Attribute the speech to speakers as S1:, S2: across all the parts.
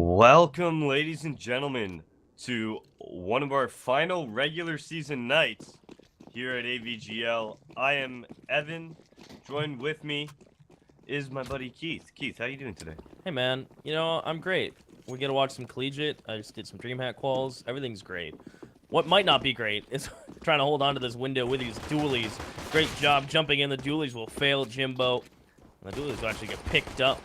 S1: Welcome, ladies and gentlemen, to one of our final regular season nights here at AVGL. I am Evan. Joined with me is my buddy Keith. Keith, how you doing today?
S2: Hey man, I'm great. We get to watch some Collegiate. I just did some DreamHack quals. Everything's great. What might not be great is trying to hold on to this window with these dualies. Great job jumping in. The dualies will fail Jimbo. And the dualies will actually get picked up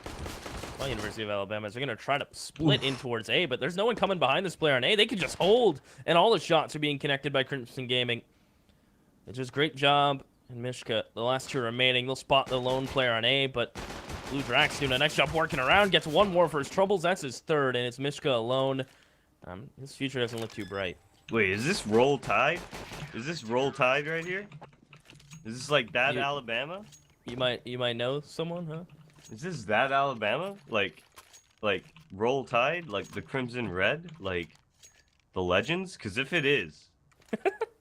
S2: by University of Alabama. So they're going to try to split in towards A, but there's no one coming behind this player on A. They can just hold, and all the shots are being connected by Crimson Gaming. It's just great job. And Mishka, the last two remaining, they'll spot the lone player on A, but Blue Drax doing a nice job working around. Gets one more for his troubles. That's his third, and it's Mishka alone. His future doesn't look too bright.
S1: Wait, is this Roll Tide? Is this Roll Tide right here? Is this like that Alabama?
S2: You might know someone, huh?
S1: Is this that Alabama? Like Roll Tide? Like the Crimson Red? Like the Legends? Because if it is,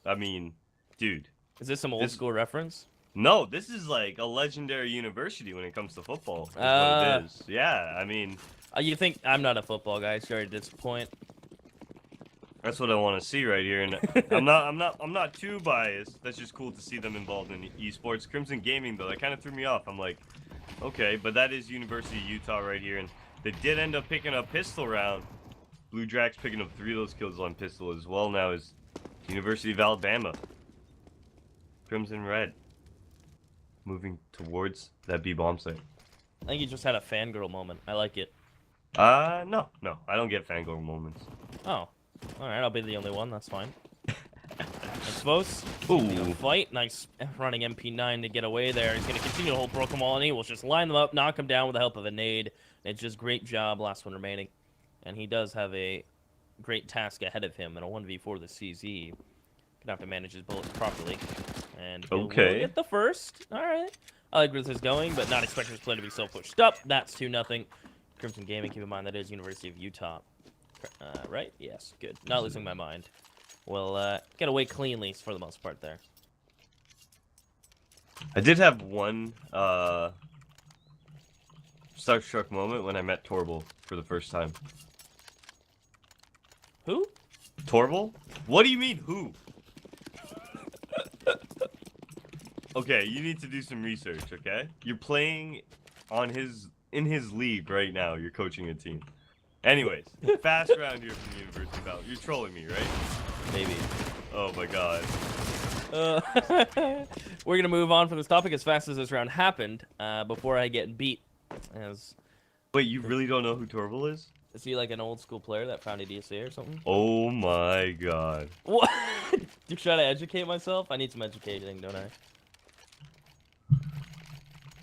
S1: I mean, dude.
S2: Is this some old school reference?
S1: No, this is like a legendary university when it comes to football. Is what it is. Yeah, I mean.
S2: You think I'm not a football guy? Sorry to disappoint.
S1: That's what I want to see right here, and I'm not too biased. That's just cool to see them involved in esports. Crimson Gaming though, that kind of threw me off. I'm like, okay, but that is University of Utah right here, and they did end up picking up pistol round. Blue Drax picking up 3 of those kills on pistol as well. Now is University of Alabama. Crimson Red moving towards that B bomb site.
S2: I think you just had a fangirl moment. I like it.
S1: No, I don't get fangirl moments.
S2: Oh. Alright, I'll be the only one, that's fine. Expose.
S1: Ooh.
S2: Fight. Nice running MP9 to get away there. He's going to continue to hold Broken Wall, and he will just line them up, knock him down with the help of a nade. It's just great job, last one remaining. And he does have a great task ahead of him in a 1v4 the CZ. Gonna have to manage his bullets properly. And he'll get the first. Alright. I like where this is going, but not expecting his play to be so pushed up. That's 2-0. Crimson Gaming, keep in mind that is University of Utah. Right? Yes, good. Not losing my mind. We'll get away cleanly for the most part there.
S1: I did have one starstruck moment when I met Torval for the first time.
S2: Who?
S1: Torval? What do you mean, who? Okay, you need to do some research, okay? You're playing in his league right now. You're coaching a team. Anyways, fast round here from the University of Alabama. You're trolling me, right?
S2: Maybe.
S1: Oh my god.
S2: We're going to move on from this topic as fast as this round happened before I get beat.
S1: Wait, you really don't know who Torval is?
S2: Is he like an old school player that founded ESA or something?
S1: Oh my god.
S2: What? You try to educate myself? I need some educating, don't I?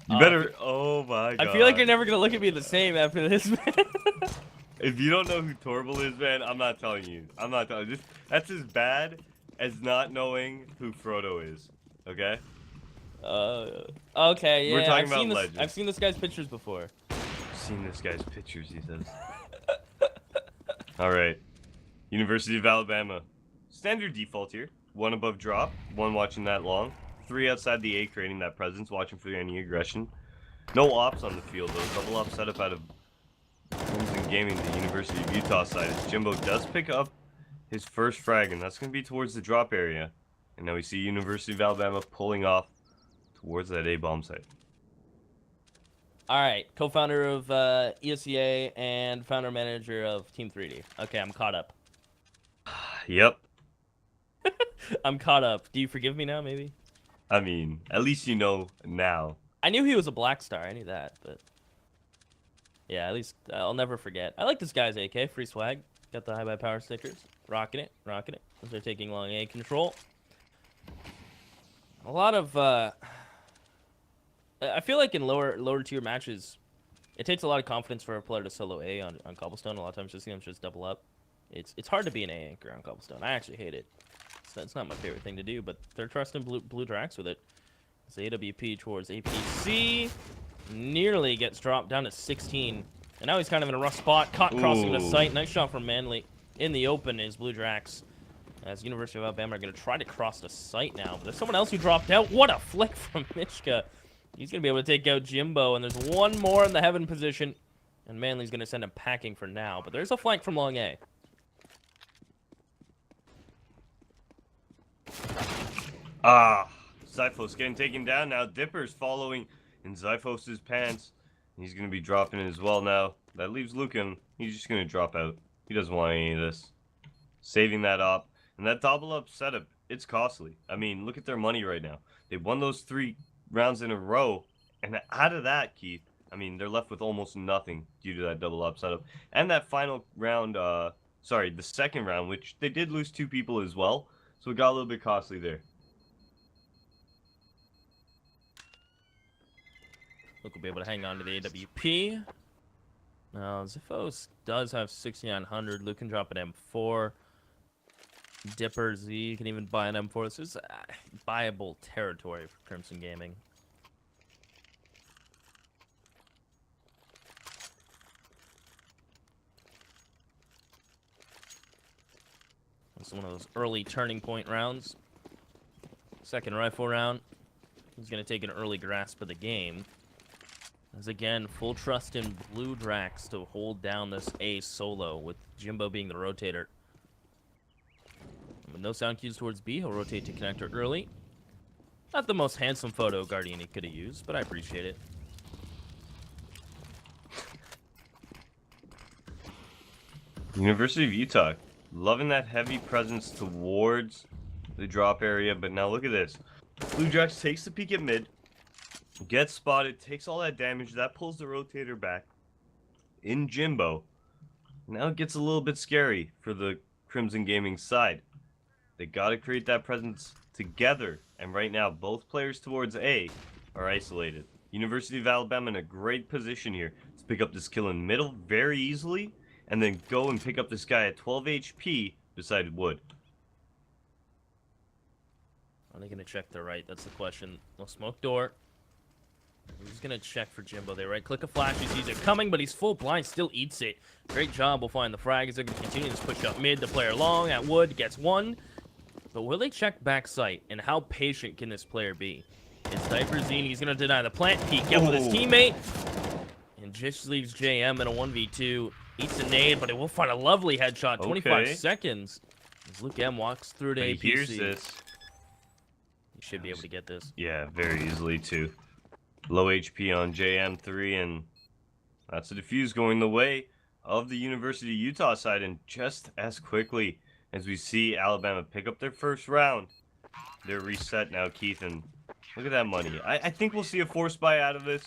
S1: You better. Oh my god.
S2: I feel like you're never going to look at me the same after this, man.
S1: If you don't know who Torval is, man, I'm not telling you. I'm not telling you. That's as bad as not knowing who Frodo is. Okay?
S2: Okay, yeah.
S1: We're talking about legends.
S2: I've seen this guy's pictures before.
S1: Seen this guy's pictures, he says. Alright. University of Alabama. Standard default here. 1 above drop. 1 watching that long. 3 outside the A, creating that presence, watching for any aggression. No ops on the field, though. Double op setup out of Crimson Gaming, the University of Utah side. As Jimbo does pick up his first frag, and that's going to be towards the drop area. And now we see University of Alabama pulling off towards that A bomb site.
S2: All right, co-founder of ESEA and founder-manager of Team 3D. Okay, I'm caught up.
S1: Yep.
S2: I'm caught up. Do you forgive me now, maybe?
S1: I mean, at least you know now.
S2: I knew he was a black star. I knew that, but... Yeah, at least I'll never forget. I like this guy's AK. Free swag. Got the high by power stickers. Rocking it. Rocking it. As they're taking long A control. A lot of... I feel like in lower tier matches, it takes a lot of confidence for a player to solo A on Cobblestone. A lot of times you see them just double up. It's hard to be an A anchor on Cobblestone. I actually hate it. It's not my favorite thing to do, but they're trusting Blue Drax with it. It's AWP towards APC. Nearly gets dropped down to 16. And now he's kind of in a rough spot. Caught crossing the sight. Nice shot from Manley. In the open is Blue Drax. As University of Alabama are going to try to cross the sight now. But there's someone else who dropped out. What a flick from Mishka. He's going to be able to take out Jimbo. And there's one more in the heaven position. And Manly's going to send him packing for now, but there's a flank from long A.
S1: Zyphos getting taken down now. Dipper's following in Zyphos' pants. He's going to be dropping it as well now. That leaves Lucan. He's just going to drop out. He doesn't want any of this. Saving that up. And that double up setup, it's costly. I mean, look at their money right now. They won those 3 rounds in a row. And out of that, Keith, I mean, they're left with almost nothing due to that double up setup. And that final round, the second round, which they did lose 2 people as well. So it got a little bit costly there.
S2: Luke will be able to hang on to the AWP. Now, Zyphos does have 6,900. Luke can drop an M4. Dipper Z can even buy an M4. This is buyable territory for Crimson Gaming. It's one of those early turning point rounds. Second rifle round. He's going to take an early grasp of the game. As again, full trust in Blue Drax to hold down this A solo, with Jimbo being the rotator. With no sound cues towards B, he'll rotate to connector early. Not the most handsome photo Guardian he could have used, but I appreciate it.
S1: University of Utah, loving that heavy presence towards the drop area, but now look at this. Blue Drax takes the peek at mid. Gets spotted, takes all that damage, that pulls the rotator back in Jimbo. Now it gets a little bit scary for the Crimson Gaming side. They got to create that presence together, and right now both players towards A are isolated. University of Alabama in a great position here to pick up this kill in middle very easily, and then go and pick up this guy at 12 HP beside Wood.
S2: Are they going to check the right? That's the question. No smoke door. He's going to check for Jimbo there, right? Click a flash, he sees it coming, but he's full blind, still eats it. Great job, we'll find the frag as they're going to continue this push up mid. The player long at Wood gets 1. But will they check back sight, and how patient can this player be? It's Diaperzine, he's going to deny the plant peek, get with his teammate. And just leaves JM in a 1v2. Eats a nade, but it will find a lovely headshot. 25 seconds. As Luke M walks through to APC.
S1: He hears this.
S2: He should be able to get this.
S1: Yeah, very easily too. Low HP on JM3, and that's a defuse going the way of the University of Utah side. And just as quickly as we see Alabama pick up their first round, they're reset now, Keith, and look at that money. I think we'll see a force buy out of this.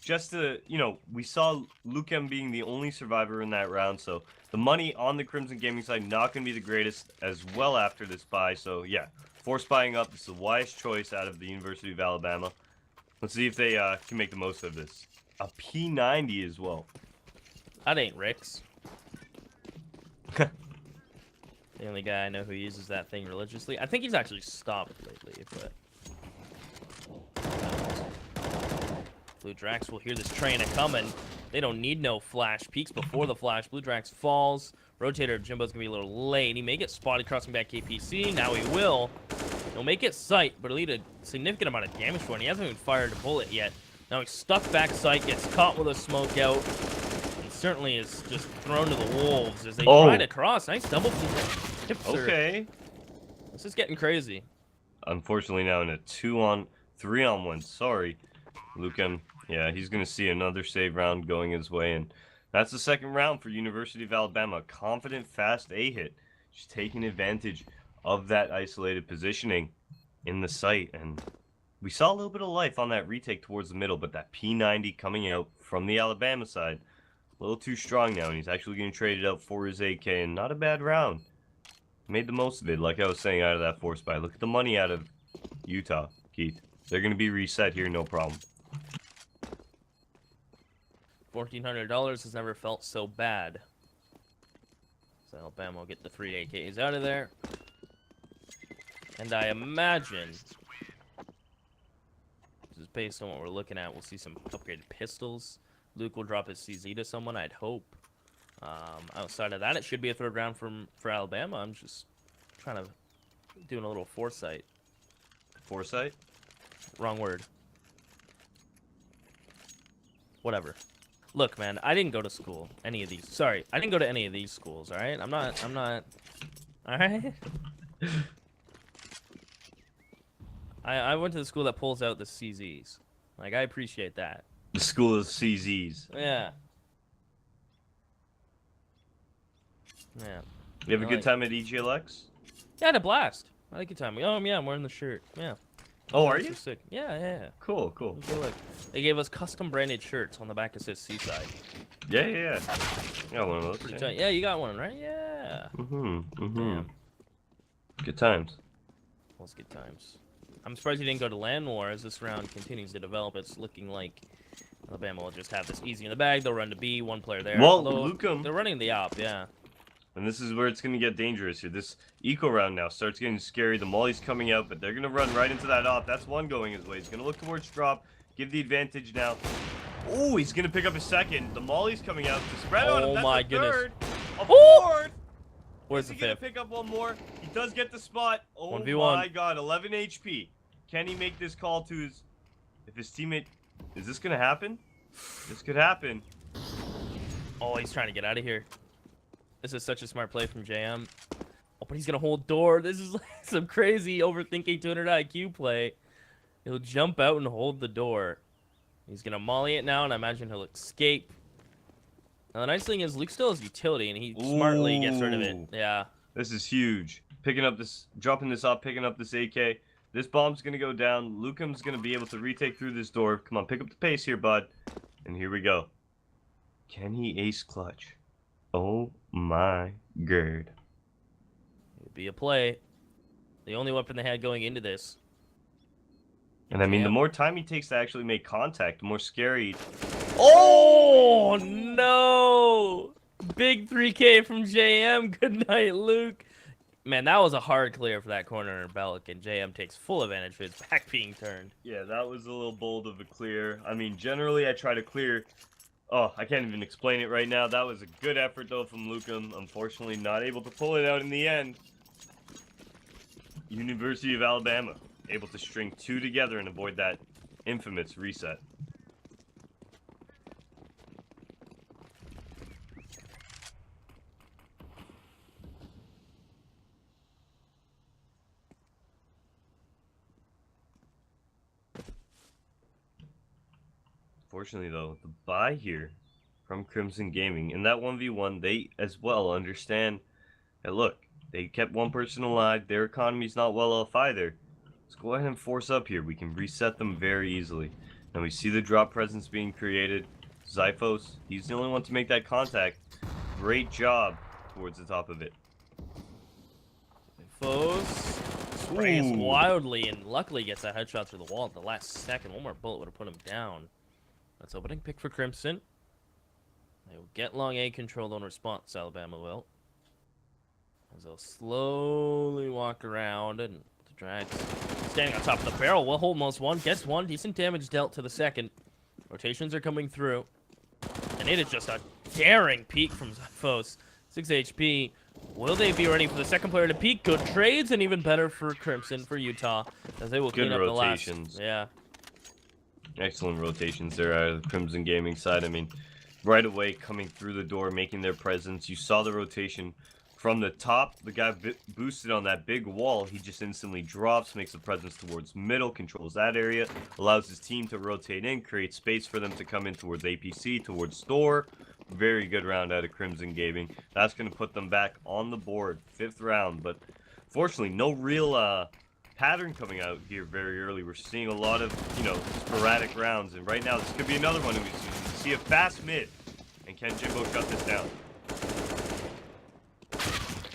S1: Just to, you know, we saw Luke M being the only survivor in that round, so the money on the Crimson Gaming side not going to be the greatest as well after this buy. So, yeah, force buying up. This is the wise choice out of the University of Alabama. Let's see if they can make the most of this. A P90 as well.
S2: That ain't Rick's. The only guy I know who uses that thing religiously. I think he's actually stopped lately, but... Blue Drax will hear this train a-coming. They don't need no flash. Peeks before the flash. Blue Drax falls. Rotator of Jimbo's going to be a little late. He may get spotted crossing back KPC. Now he will. He'll make it sight, but it'll lead a significant amount of damage for him. He hasn't even fired a bullet yet. Now he's stuck back sight, gets caught with a smoke out. And certainly is just thrown to the wolves as they try to cross. Nice double flip.
S1: Okay.
S2: This is getting crazy.
S1: Unfortunately now in a 2-on-3-on-1. Sorry. Lucan, yeah, he's going to see another save round going his way. And that's the second round for University of Alabama. Confident, fast A-hit. Just taking advantage of that isolated positioning in the site. And we saw a little bit of life on that retake towards the middle, but that P90 coming out from the Alabama side, a little too strong now, and he's actually getting traded out for his AK, and not a bad round. Made the most of it, like I was saying, out of that force buy. Look at the money out of Utah, Keith. They're going to be reset here, no problem.
S2: $1,400 has never felt so bad. So Alabama will get the 3 AKs out of there. And I imagine, just based on what we're looking at, we'll see some upgraded pistols. Luke will drop his CZ to someone, I'd hope. Outside of that, it should be a third round for Alabama. I'm just trying to doing a little foresight.
S1: Foresight?
S2: Wrong word. Whatever. Look, man, I didn't go to school. Any of these. Sorry, I didn't go to any of these schools. All right, I'm not. All right. I went to the school that pulls out the CZs. Like, I appreciate that.
S1: The school of CZs.
S2: Yeah. Yeah.
S1: You have a good time at EGLX?
S2: Yeah, I had a blast. I had a good time. Oh, yeah, I'm wearing the shirt. Yeah.
S1: Oh, are you?
S2: Sick. Yeah.
S1: Cool, cool.
S2: Look. They gave us custom branded shirts on the back that says Seaside.
S1: Yeah. Got one of those.
S2: Pretty tight. Yeah, you got one, right? Yeah.
S1: Mm-hmm. Good times.
S2: Well, it's good times. I'm surprised you didn't go to Land War as this round continues to develop. It's looking like Alabama will just have this easy in the bag. They'll run to B, one player there.
S1: Well, Lukem.
S2: They're running the op, yeah.
S1: And this is where it's going to get dangerous here. This eco round now starts getting scary. The molly's coming out, but they're going to run right into that op. That's one going his way. He's going to look towards drop, give the advantage now. Oh, he's going to pick up his second. The molly's coming out. The spread on him. That's
S2: my
S1: a
S2: goodness.
S1: Third. A fourth.
S2: Where's the
S1: Is he going
S2: fifth?
S1: to pick up one more? He does get the spot. Oh
S2: 1v1.
S1: my god, 11 HP. Can he make this call to his... If his teammate... Is this going to happen? This could happen.
S2: Oh, he's trying to get out of here. This is such a smart play from JM. Oh, but he's going to hold door. This is like some crazy overthinking 200 IQ play. He'll jump out and hold the door. He's going to molly it now, and I imagine he'll escape. Now, the nice thing is Luke still has utility, and he smartly gets rid of it. Yeah.
S1: This is huge. Picking up this... Dropping this up, picking up this AK. This bomb's going to go down. Lukem's going to be able to retake through this door. Come on, pick up the pace here, bud. And here we go. Can he ace clutch? Oh my god.
S2: It'd be a play. The only weapon they had going into this.
S1: And I mean, the more time he takes to actually make contact, the more scary.
S2: Oh, no! Big 3K from JM. Good night, Luke. Man, that was a hard clear for that corner in Belk, and JM takes full advantage of his back being turned.
S1: Yeah, that was a little bold of a clear. I mean, generally I try to clear... Oh, I can't even explain it right now. That was a good effort, though, from Lukem. Unfortunately, not able to pull it out in the end. University of Alabama, able to string two together and avoid that infamous reset. Fortunately, though, the buy here from Crimson Gaming, in that 1v1, they as well understand that, look, they kept one person alive, their economy's not well off either. Let's go ahead and force up here. We can reset them very easily. Now we see the drop presence being created. Zyphos, he's the only one to make that contact. Great job towards the top of it.
S2: Zyphos sprays wildly and luckily gets that headshot through the wall at the last second. One more bullet would have put him down. That's opening pick for Crimson. They will get long A control on response, Alabama will. As they'll slowly walk around and the Drags standing on top of the barrel will hold most one, gets one, decent damage dealt to the second. Rotations are coming through. And it is just a daring peek from Zyphos. 6 HP. Will they be ready for the second player to peek? Good trades and even better for Crimson, for Utah. As they will clean up the last. Yeah.
S1: Excellent rotations there out of the Crimson Gaming side. I mean, right away coming through the door, making their presence. You saw the rotation from the top. The guy boosted on that big wall. He just instantly drops, makes a presence towards middle, controls that area, allows his team to rotate in, create space for them to come in towards APC, towards store. Very good round out of Crimson Gaming. That's going to put them back on the board. 5th round, but fortunately, no real pattern coming out here very early. We're seeing a lot of, sporadic rounds, and right now this could be another one. We see a fast mid, and can Jimbo shut this down?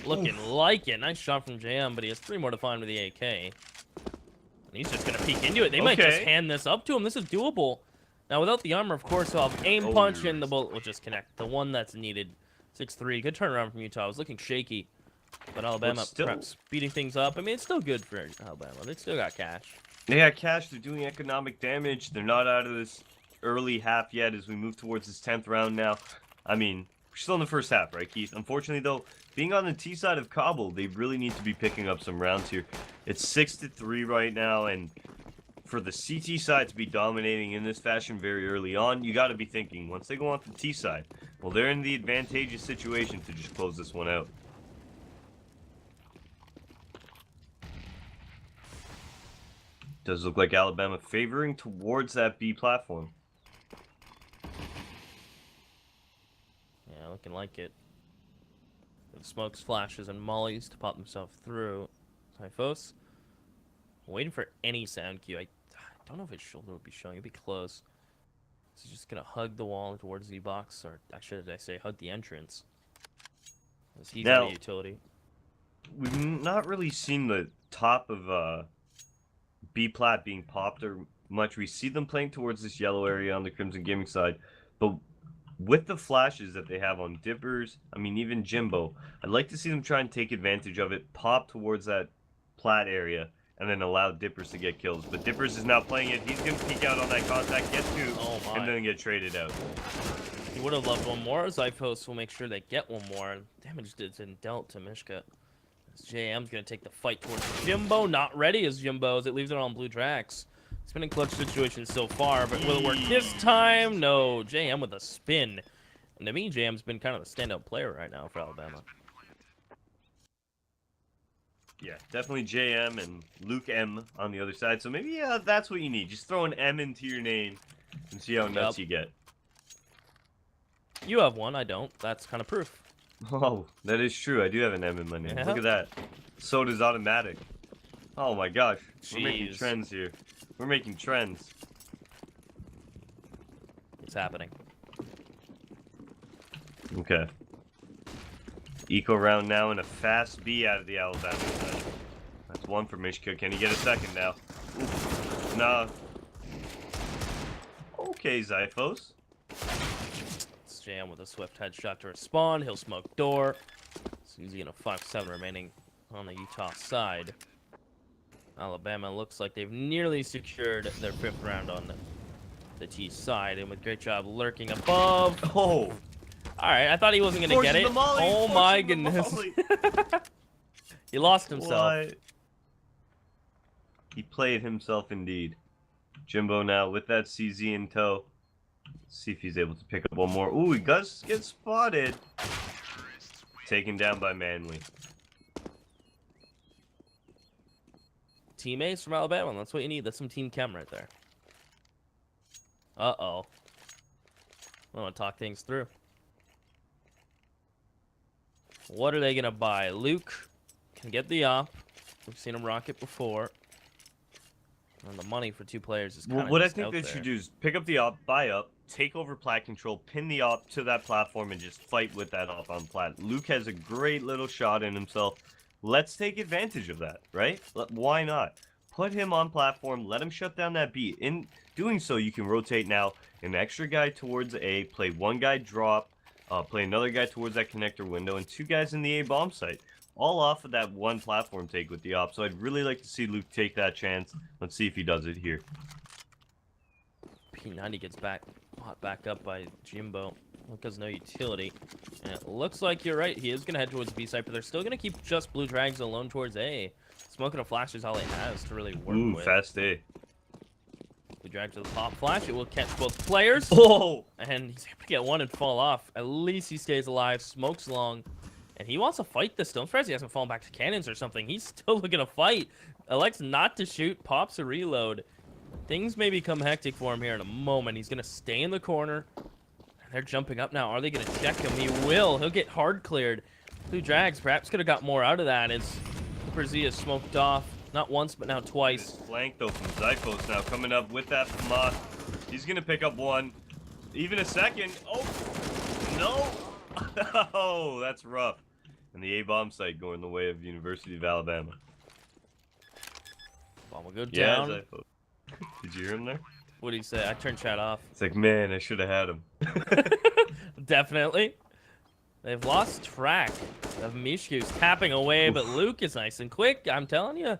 S2: Looking like it. Nice shot from JM, but he has 3 more to find with the AK. And he's just going to peek into it. They might just hand this up to him. This is doable. Now, without the armor, of course, he'll have aim punch, and the bullet will just connect. The one that's needed. 6-3. Good turnaround from Utah. It was looking shaky. But Alabama perhaps speeding things up. I mean, it's still good for Alabama. They still got cash.
S1: They got cash. They're doing economic damage. They're not out of this early half yet as we move towards this 10th round now. I mean, we're still in the first half, right, Keith? Unfortunately, though, being on the T side of Cobble, they really need to be picking up some rounds here. It's 6-3 right now, and for the CT side to be dominating in this fashion very early on, you got to be thinking, once they go on to the T side, well, they're in the advantageous situation to just close this one out. Does look like Alabama favoring towards that B platform.
S2: Yeah, looking like it. Smokes, flashes, and mollies to pop themselves through. Typhos. Waiting for any sound cue. I don't know if his shoulder would be showing. It'd be close. He's just gonna hug the wall towards the box, or actually, did I say hug the entrance? As he's out of utility.
S1: We've not really seen the top of B plat being popped or much. We see them playing towards this yellow area on the Crimson Gaming side, but with the flashes that they have on Dippers, I mean even Jimbo, I'd like to see them try and take advantage of it, pop towards that plat area, and then allow Dippers to get kills. But Dippers is now playing it. He's going to peek out on that contact, get two, and then get traded out.
S2: He would have loved one more. Zyphos will make sure they get one more. Damage didn't dealt to Mishka. JM's going to take the fight towards Jimbo. Not ready as Jimbo as it leaves it on Blue Drax. It's been a clutch situation so far, but will it work this time? No. JM with a spin. And to me, JM's been kind of the standout player right now for Alabama.
S1: Yeah, definitely JM and Luke M on the other side. So maybe that's what you need. Just throw an M into your name and see how nuts you get.
S2: You have one, I don't. That's kind of proof.
S1: Oh, that is true. I do have an M in my name. Yeah. Look at that. So does Automatic. Oh my gosh. Jeez. We're making trends here. We're making trends.
S2: It's happening.
S1: Okay. Eco round now and a fast B out of the Alabama side. That's one for Mishka. Can he get a second now? Oof. Nah. Okay, Zyphos.
S2: Let's jam with a swift headshot to respond. He'll smoke door. Susie in a 5-7 remaining on the Utah side. Alabama looks like they've nearly secured their 5th round on the T side, and with great job lurking above.
S1: Oh!
S2: Alright, I thought he wasn't going to get it. Oh my goodness. He lost himself.
S1: What? He played himself indeed. Jimbo now with that CZ in tow. Let's see if he's able to pick up one more. Ooh, he does get spotted. Taken down by Manley.
S2: Teammates from Alabama, that's what you need. That's some team chem right there. Uh-oh. I want to talk things through. What are they going to buy? Luke can get the op. We've seen him rock it before. And the money for 2 players is kind of
S1: what I think they should do is pick up the op, buy up, take over plat control, pin the op to that platform, and just fight with that op on plat. Luke has a great little shot in himself. Let's take advantage of that, right? Why not? Put him on platform, let him shut down that B. In doing so, you can rotate now an extra guy towards A, play one guy drop, play another guy towards that connector window, and 2 guys in the A bomb site. All off of that one platform take with the op. So I'd really like to see Luke take that chance. Let's see if he does it here.
S2: P90 gets hot back up by Jimbo. Luke has no utility. And it looks like you're right. He is going to head towards B side, but they're still going to keep just Blue Drags alone towards A. Smoking a flash is all he has to really work with.
S1: Fast A.
S2: Blue Drag to the pop flash. It will catch both players.
S1: Oh! And
S2: he's able to get one and fall off. At least he stays alive. Smokes long. And he wants to fight this. Don't surprise he hasn't fallen back to cannons or something. He's still looking to fight. Elects not to shoot. Pops a reload. Things may become hectic for him here in a moment. He's going to stay in the corner. They're jumping up now. Are they going to check him? He will. He'll get hard cleared. Blue Drags perhaps could have got more out of that as Brazil is smoked off. Not once, but now twice.
S1: Flank though from Zyphos now coming up with that FAMAS. He's going to pick up one. Even a second. Oh, no. Oh, that's rough. And the A-bomb site going the way of University of Alabama.
S2: Bomb will go down.
S1: Yeah, Zyphos. Did you hear him there?
S2: What did he say? I turned chat off.
S1: It's like, man, I should have had him.
S2: Definitely. They've lost track of Mishku's tapping away, but Luke is nice and quick. I'm telling you.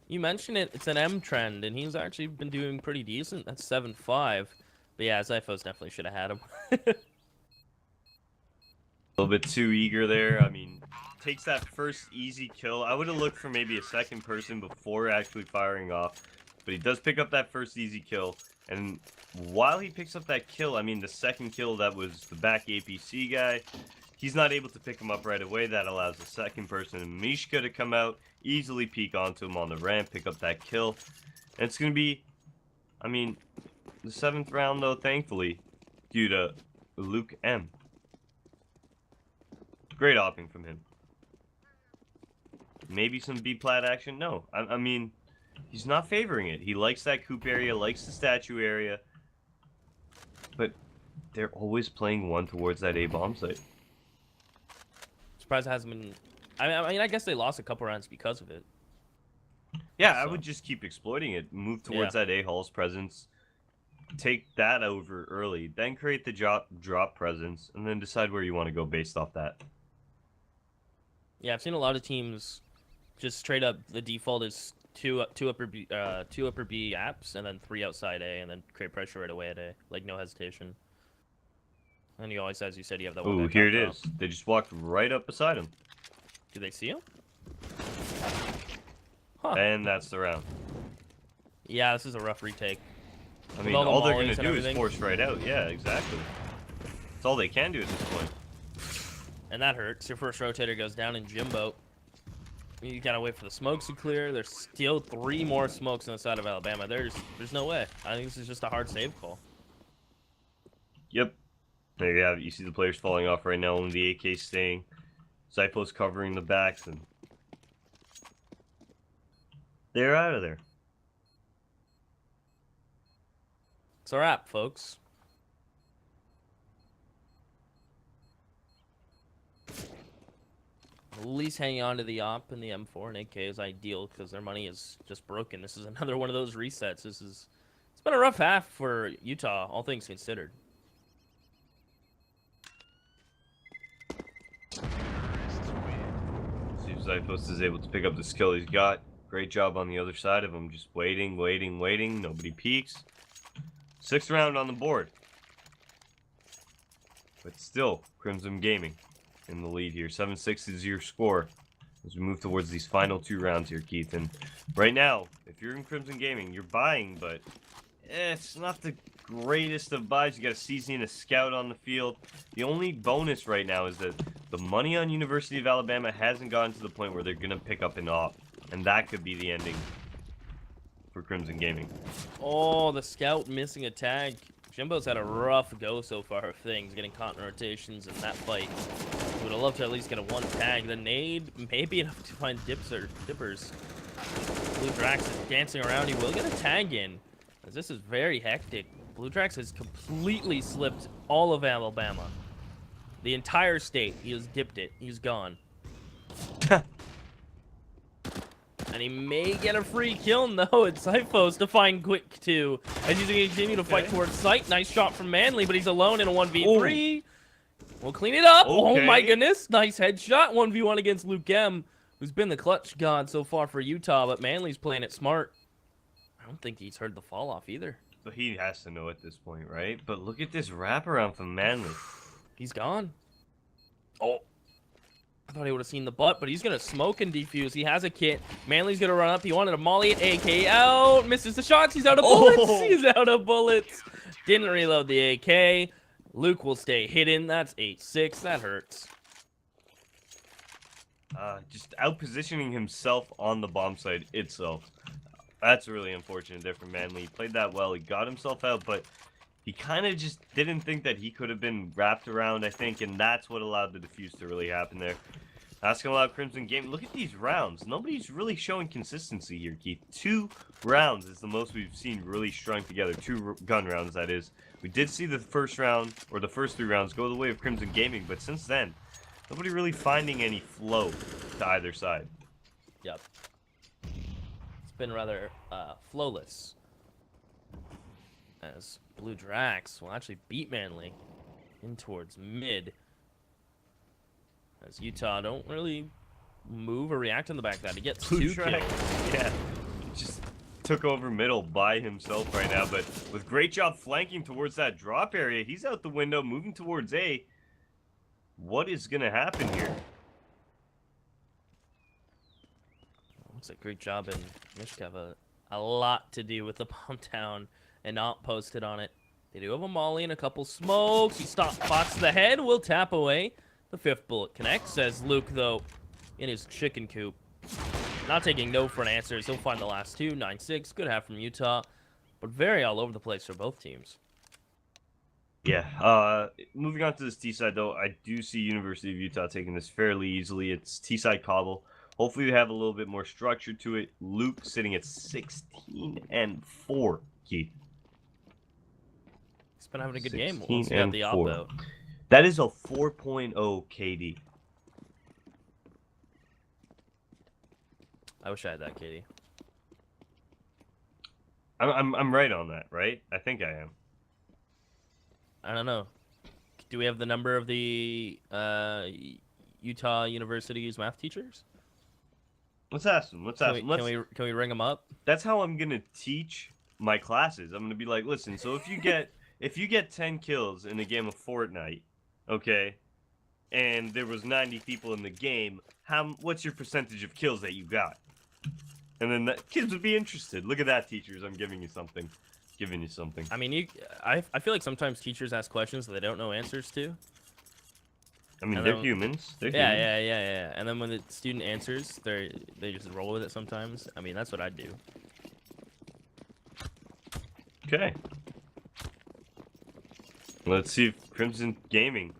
S2: You mentioned it. It's an M trend, and he's actually been doing pretty decent. That's 7-5. But yeah, Zyphos definitely should have had him.
S1: A little bit too eager there. I mean, takes that first easy kill. I would have looked for maybe a second person before actually firing off. but he does pick up that first easy kill. And while he picks up that kill, I mean, the second kill, that was the back APC guy. He's not able to pick him up right away. That allows the second person, Mishka, to come out, easily peek onto him on the ramp, pick up that kill. And it's going to be, I mean, the 7th round, though, thankfully, due to Luke M. Great hopping from him. Maybe some B-plat action? No. I mean, he's not favoring it. He likes that coop area, likes the statue area. But they're always playing one towards that A-bomb site.
S2: Surprised it hasn't been... I mean, I guess they lost a couple rounds because of it.
S1: Yeah,
S2: So.
S1: I would just keep exploiting it. Move towards that A-Hall's presence. Take that over early. Then create the drop presence. And then decide where you want to go based off that.
S2: Yeah, I've seen a lot of teams just straight up, the default is two upper B apps and then 3 outside A, and then create pressure right away at A, like no hesitation. And you always, as you said, you have that one.
S1: Ooh, here it is. They just walked right up beside him.
S2: Do they see him? Huh.
S1: And that's the round.
S2: Yeah, this is a rough retake.
S1: I mean, all they're gonna do is force right out. Yeah, exactly. That's all they can do at this point.
S2: And that hurts. Your first rotator goes down in Jimbo. You gotta wait for the smokes to clear. There's still 3 more smokes on the side of Alabama. There's no way. I think this is just a hard save call.
S1: Yep. There you have it. You see the players falling off right now, only the AK staying. Zypos covering the backs, and they're out of there.
S2: It's a wrap, folks. At least hanging on to the op and the M4 and AK is ideal because their money is just broken. This is another one of those resets. It's been a rough half for Utah, all things considered.
S1: See if Zypos is able to pick up the skill he's got. Great job on the other side of him. Just waiting. Nobody peeks. 6th round on the board. But still, Crimson Gaming in the lead here. 7-6 is your score as we move towards these final 2 rounds here, Keith. And right now, if you're in Crimson Gaming, you're buying, but it's not the greatest of buys. You got a CZ and a scout on the field. The only bonus right now is that the money on University of Alabama hasn't gotten to the point where they're going to pick up an op. And that could be the ending for Crimson Gaming.
S2: Oh, the scout missing a tag. Jimbo's had a rough go so far of things, getting caught in rotations in that fight. Would have loved to at least get a 1 tag. The nade may be enough to find dippers. Blue Drax is dancing around. He will get a tag in, as this is very hectic. Blue Drax has completely slipped all of Alabama. The entire state. He has dipped it. He's gone. And he may get a free kill. No, it's Zyphos to find Quick 2. As he's going to continue to fight towards sight. Nice shot from Manly, but he's alone in a 1v3. We'll clean it up. Oh my goodness. Nice headshot. 1v1 against Luke M, who's been the clutch god so far for Utah, but Manly's playing it smart. I don't think he's heard the fall off either.
S1: But he has to know at this point, right? But look at this wraparound from Manly.
S2: He's gone. Oh. I thought he would have seen the butt, but he's going to smoke and defuse. He has a kit. Manly's going to run up. He wanted a molly at AK out. Misses the shots. He's out of bullets. Oh. He's out of bullets. Didn't reload the AK. Luke will stay hidden. That's 8-6. That hurts.
S1: Just out-positioning himself on the bomb site itself. That's really unfortunate there for Manly. He played that well. He got himself out, but he kind of just didn't think that he could have been wrapped around, I think, and that's what allowed the defuse to really happen there. That's going to allow Crimson Game. Look at these rounds. Nobody's really showing consistency here, Keith. 2 rounds is the most we've seen really strung together. 2 gun rounds, that is. We did see the first round, or the first 3 rounds, go the way of Crimson Gaming, but since then, nobody really finding any flow to either side.
S2: Yep. It's been rather flowless. As Blue Drax will actually beat Manly in towards mid. As Utah don't really move or react on the back of that. He gets 2 kills.
S1: Yeah, just took over middle by himself right now, but with great job flanking towards that drop area. He's out the window, moving towards A. What is going to happen here?
S2: Looks like great job in Mishka have a a lot to do with the bomb down and not posted on it. They do have a molly and a couple smokes. He spots the head, will tap away. The 5th bullet connects, says Luke, though, in his chicken coop. Not taking no for an answer. He'll find the last two. 9-6. Good half from Utah. But very all over the place for both teams.
S1: Yeah. Moving on to this T-side, though, I do see University of Utah taking this fairly easily. It's T-side Cobble. Hopefully they have a little bit more structure to it. Luke sitting at 16-4, Keith.
S2: He's been having a good game once he got the op out.
S1: That is a 4.0 KD.
S2: I wish I had that, Katie.
S1: I'm right on that, right? I think I am.
S2: I don't know. Do we have the number of the Utah University's math teachers?
S1: Let's ask them. Let's ask them.
S2: Can we ring them up?
S1: That's how I'm gonna teach my classes. I'm gonna be like, listen. So if you get 10 kills in a game of Fortnite, okay, and there was 90 people in the game, what's your percentage of kills that you got? And then the kids would be interested. Look at that, teachers. I'm giving you something. Giving you something.
S2: I mean, I feel like sometimes teachers ask questions that they don't know answers to.
S1: I mean, they're humans. They're
S2: humans.
S1: Yeah.
S2: Yeah. And then when the student answers, they just roll with it sometimes. I mean, that's what I'd do.
S1: Okay. Let's see if Crimson Gaming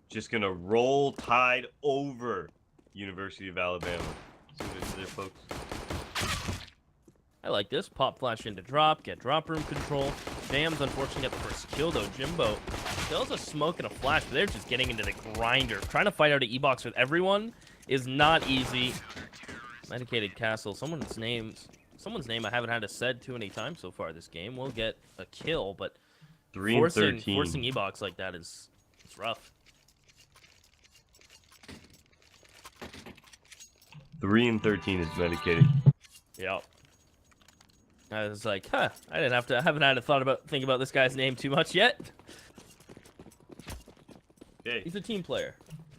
S1: just gonna roll tide over University of Alabama. See what it is there, folks.
S2: I like this. Pop flash into drop. Get drop room control. Jams, unfortunately, got the first kill, though. Jimbo kills a smoke and a flash, but they're just getting into the grinder. Trying to fight out an E-box with everyone is not easy. Medicated Castle. Someone's name I haven't had to said too many times so far this game. Will get a kill, but
S1: 3 and 13.
S2: Forcing E-box like that it's rough.
S1: 3 and 13 is medicated.
S2: Yep. I was like, I haven't had to think about this guy's name too much yet.
S1: Okay.
S2: He's a team player.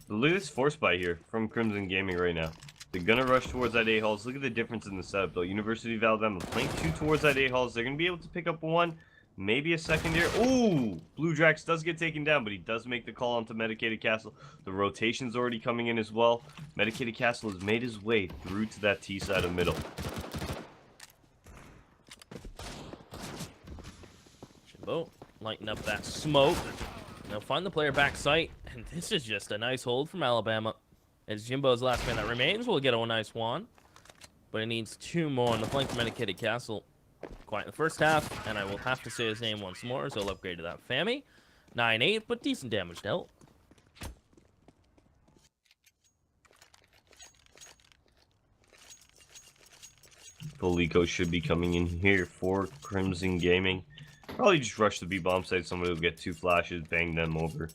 S1: Look at this force buy here from Crimson Gaming right now. They're gonna rush towards that A-halls. Look at the difference in the setup though. University of Alabama playing 2 towards that A-halls. They're gonna be able to pick up 1, maybe a secondary. Ooh! Blue Drax does get taken down, but he does make the call onto Medicated Castle. The rotation's already coming in as well. Medicated Castle has made his way through to that T side of middle.
S2: Jimbo, lighten up that smoke. Now find the player back sight, and this is just a nice hold from Alabama. As Jimbo's last man that remains, will get a nice one, but it needs 2 more on the flank from Medicated Castle. Quite in the first half, and I will have to say his name once more, so I'll upgrade to that Fammy. 9-8, but decent damage dealt.
S1: Felico should be coming in here for Crimson Gaming. Probably just rush the B-bomb site. Somebody will get 2 flashes, bang them over.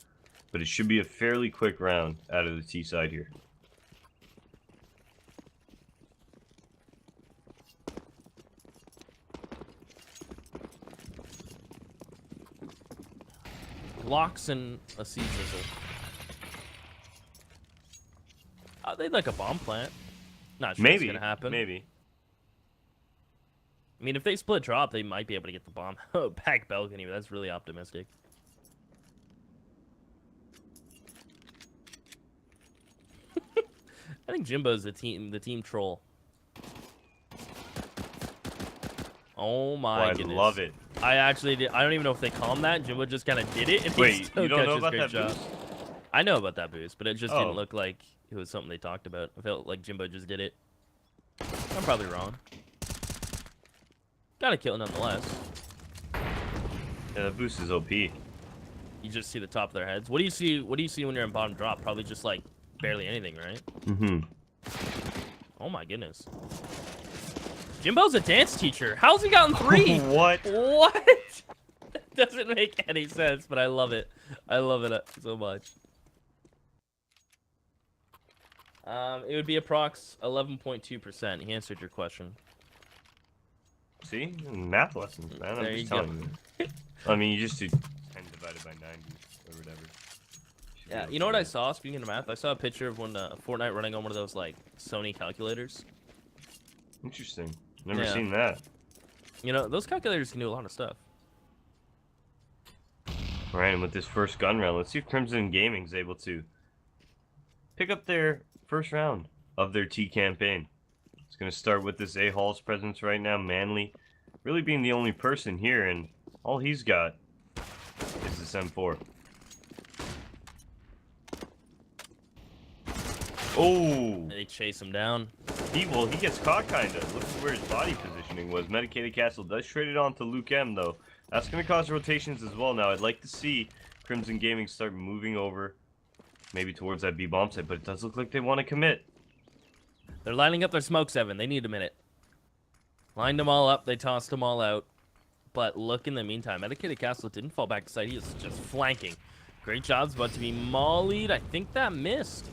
S1: But it should be a fairly quick round out of the T side here.
S2: Locks and a sea sizzle. They'd like a bomb plant. Not sure what's gonna happen.
S1: Maybe.
S2: I mean, if they split drop, they might be able to get the bomb back balcony, but that's really optimistic. I think Jimbo's the team troll. Oh my goodness.
S1: I love it.
S2: I don't even know if they call him that. Jimbo just kind of did it, and
S1: Wait, you don't know about that boost?
S2: I know about that boost, but it just didn't look like it was something they talked about. I felt like Jimbo just did it. I'm probably wrong. Got a kill nonetheless.
S1: Yeah, the boost is OP.
S2: You just see the top of their heads. What do you see? What do you see when you're in bottom drop? Probably just like barely anything, right?
S1: Mm-hmm.
S2: Oh my goodness. Jimbo's a dance teacher. How's he gotten 3?
S1: What?
S2: What? That doesn't make any sense, but I love it. I love it so much. It would be approx 11.2%. He answered your question.
S1: See? Math lessons, man. I'm just telling you. I mean, you just do 10 divided by 90 or whatever.
S2: Yeah, you know what I saw, speaking of math? I saw a picture of when Fortnite running on one of those, like, Sony calculators.
S1: Interesting. Never seen that.
S2: You know, those calculators can do a lot of stuff.
S1: All right, and with this first gun round, let's see if Crimson Gaming's able to pick up their first round of their T campaign. It's going to start with this A-Hall's presence right now. Manly really being the only person here, and all he's got is this M4. Oh!
S2: They chase him down.
S1: He gets caught, kind of. Look at where his body positioning was. Medicated Castle does trade it on to Luke M, though. That's going to cause rotations as well now. I'd like to see Crimson Gaming start moving over, maybe towards that B-bomb site, but it does look like they want to commit.
S2: They're lining up their smoke 7. They need a minute. Lined them all up. They tossed them all out. But look, in the meantime, Medicated Castle didn't fall back to side. He is just flanking. Great job's about to be mollied. I think that missed.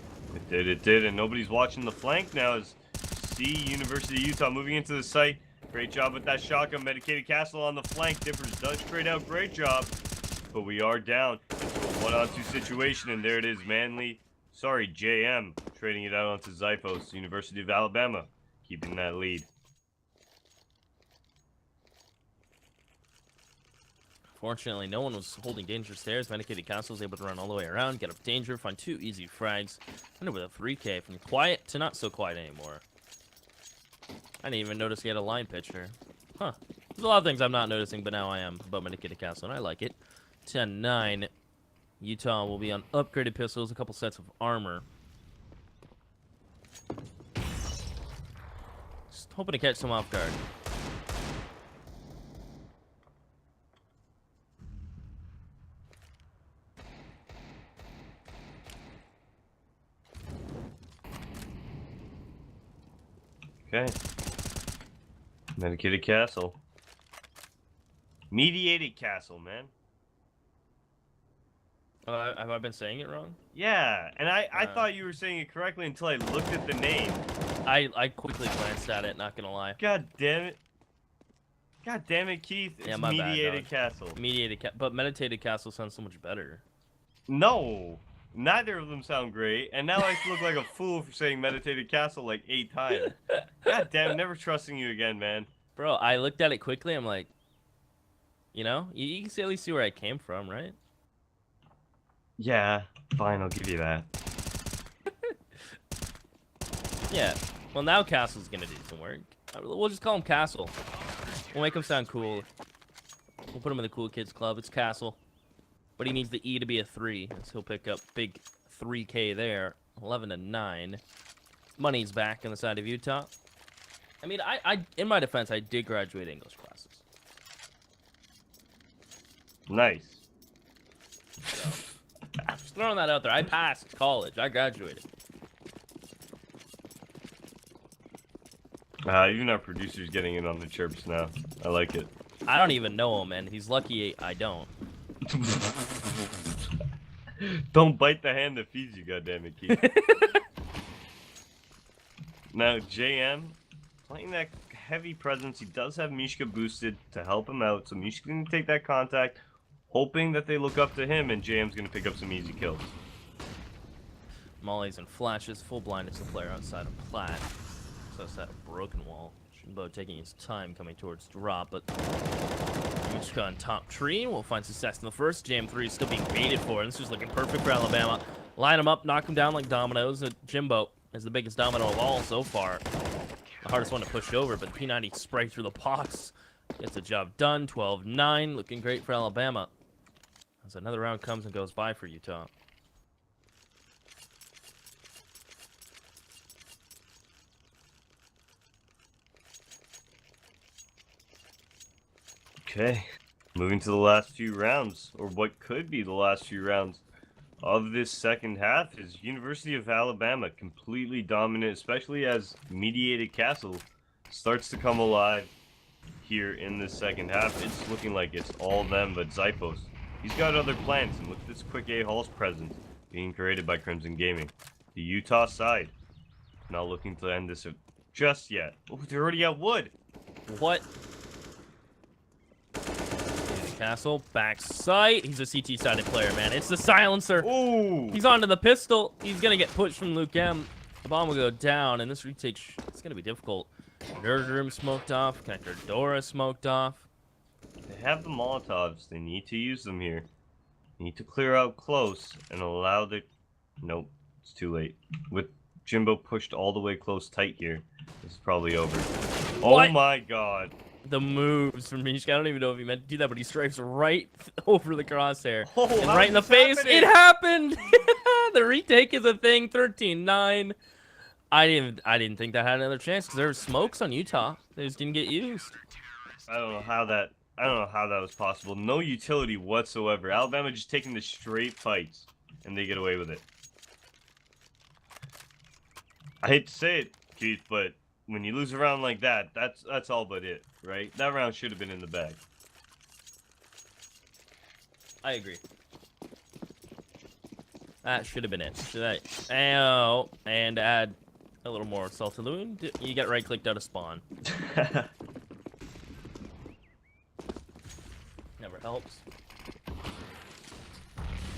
S1: It did, and nobody's watching the flank now as see University of Utah moving into the site. Great job with that shotgun. Medicated Castle on the flank. Dippers does trade out. Great job. But we are down into a 1-on-2 situation, and there it is. JM trading it out onto Zyphos, University of Alabama, keeping that lead.
S2: Fortunately, no one was holding dangerous stairs. Medicated Castle was able to run all the way around, get up danger, find 2 easy frags. Ended with a 3K from quiet to not so quiet anymore. I didn't even notice he had a line pitcher. Huh. There's a lot of things I'm not noticing, but now I am about Medicated Castle, and I like it. 10-9. Utah will be on upgraded pistols, a couple sets of armor. Just hoping to catch some off guard.
S1: Okay. Medicated Castle. Mediated Castle, man.
S2: Have I been saying it wrong?
S1: Yeah, and I thought you were saying it correctly until I looked at the name.
S2: I quickly glanced at it, not gonna lie.
S1: God damn it. God damn it, Keith. It's
S2: Yeah, my bad,
S1: Mediated
S2: dog.
S1: Castle.
S2: But Meditated Castle sounds so much better.
S1: No. Neither of them sound great, and now I look like a fool for saying Meditated Castle like 8 times. God damn, never trusting you again, man.
S2: Bro, I looked at it quickly, I'm like, you know, you can at least see where I came from, right?
S1: Yeah, fine, I'll give you that.
S2: Yeah, well now Castle's gonna do some work. We'll just call him Castle. We'll make him sound cool. We'll put him in the cool kids club, it's Castle. But he needs the E to be a 3, so he'll pick up big 3K there. 11-9. Money's back on the side of Utah. I mean, I in my defense, I did graduate English classes.
S1: Nice.
S2: So, just throwing that out there. I passed college. I graduated.
S1: Even our producer's getting in on the chirps now. I like it.
S2: I don't even know him, and he's lucky I don't.
S1: Don't bite the hand that feeds you, goddammit, Keith. Now, JM, playing that heavy presence, he does have Mishka boosted to help him out, so Mishka's going to take that contact, hoping that they look up to him, and JM's going to pick up some easy kills.
S2: Mollies and flashes, full blind is the player outside of Platt. So it's that broken wall. Jimbo taking his time coming towards drop, but Mishka on top tree will find success in the first. Jam 3 is still being baited for, and this is looking perfect for Alabama. Line them up, knock them down like dominoes. Jimbo is the biggest domino of all so far. The hardest one to push over, but P90 spray through the box. Gets the job done. 12-9, looking great for Alabama. As another round comes and goes by for Utah.
S1: Okay, moving to the last few rounds, or what could be the last few rounds of this second half, is University of Alabama completely dominant, especially as Mediated Castle starts to come alive here in this second half. It's looking like it's all them but Zyphos. He's got other plans, and with this quick A-Hall's presence being created by Crimson Gaming, the Utah side not looking to end this just yet. Oh, they're already at wood.
S2: What? Castle, back sight. He's a CT-sided player, man. It's the silencer.
S1: Ooh.
S2: He's onto the pistol. He's going to get pushed from Luke M. The bomb will go down, and this retake, it's going to be difficult. Nerd room smoked off. Connector Dora smoked off.
S1: They have the Molotovs. They need to use them here. They need to clear out close and allow the... Nope, it's too late. With Jimbo pushed all the way close tight here, this is probably over.
S2: What?
S1: Oh my god.
S2: The moves from Mishka. I don't even know if he meant to do that, but he strikes right over the crosshair.
S1: Oh,
S2: and
S1: how
S2: right in the
S1: did
S2: face.
S1: this happen?
S2: It happened! The retake is a thing. 13-9. I didn't think that had another chance because there were smokes on Utah. They just didn't get used.
S1: I don't know how that was possible. No utility whatsoever. Alabama just taking the straight fights, and they get away with it. I hate to say it, Keith, but when you lose a round like that, that's all but it, right? That round should have been in the bag.
S2: I agree. That should have been it. Oh, and add a little more salt to the wound. You get right-clicked out of spawn. Never helps.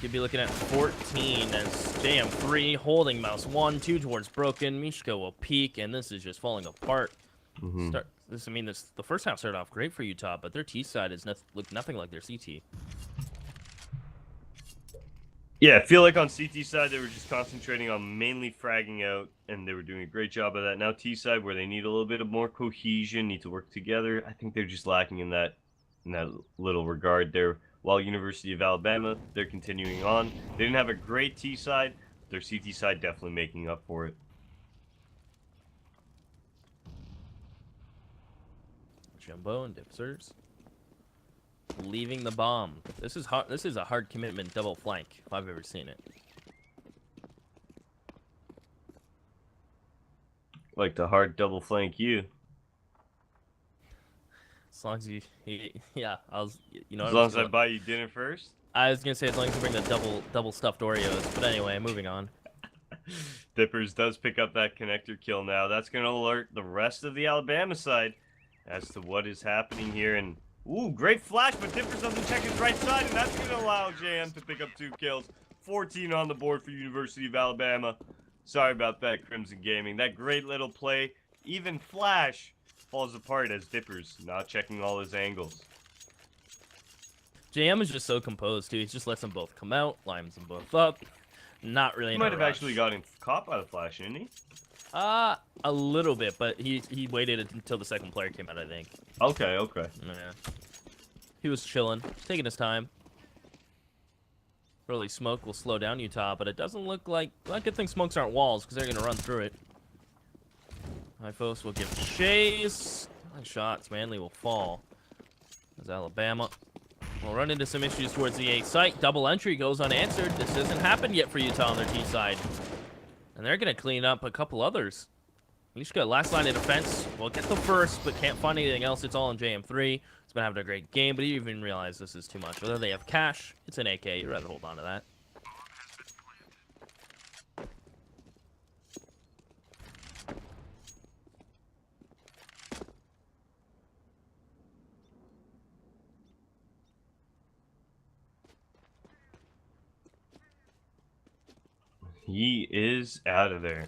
S2: You'd be looking at 14 as JM3 holding mouse 1, 2 towards broken. Mishka will peek, and this is just falling apart. The first half started off great for Utah, but their T side is looked nothing like their CT.
S1: Yeah, I feel like on CT side, they were just concentrating on mainly fragging out, and they were doing a great job of that. Now T side, where they need a little bit of more cohesion, need to work together, I think they're just lacking in that little regard there. While University of Alabama, they're continuing on. They didn't have a great T side. Their CT side definitely making up for it.
S2: Jumbo and Dipsers leaving the bomb. This is hard. This is a hard commitment double flank if I've ever seen it.
S1: Like the hard double flank you.
S2: As long as you yeah,
S1: As long as I buy you dinner first.
S2: I was gonna say as long as you bring the double stuffed Oreos, but anyway, moving on.
S1: Dippers does pick up that connector kill now. That's gonna alert the rest of the Alabama side as to what is happening here. And ooh, great flash, but Dippers doesn't check his right side, and that's gonna allow JM to pick up 2 kills. 14 on the board for University of Alabama. Sorry about that, Crimson Gaming. That great little play, even flash, falls apart as Dippers not checking all his angles.
S2: JM is just so composed too. He just lets them both come out, lines them both up. Not really.
S1: He might have actually gotten caught by the flash, didn't he?
S2: A little bit, but he waited until the second player came out, I think.
S1: Okay.
S2: Yeah. He was chilling, taking his time. Early smoke will slow down Utah, but it doesn't look like... Well, good thing smokes aren't walls, because they're going to run through it. Hyphos will give chase. Nice shots. Manly will fall. As Alabama will run into some issues towards the A site. Double entry goes unanswered. This hasn't happened yet for Utah on their T side. And they're going to clean up a couple others. Mishka, last line of defense. Will get the first, but can't find anything else. It's all in JM3. He's been having a great game, but he even realized this is too much. Whether they have cash, it's an AK. You'd rather hold on to that.
S1: He is out of there.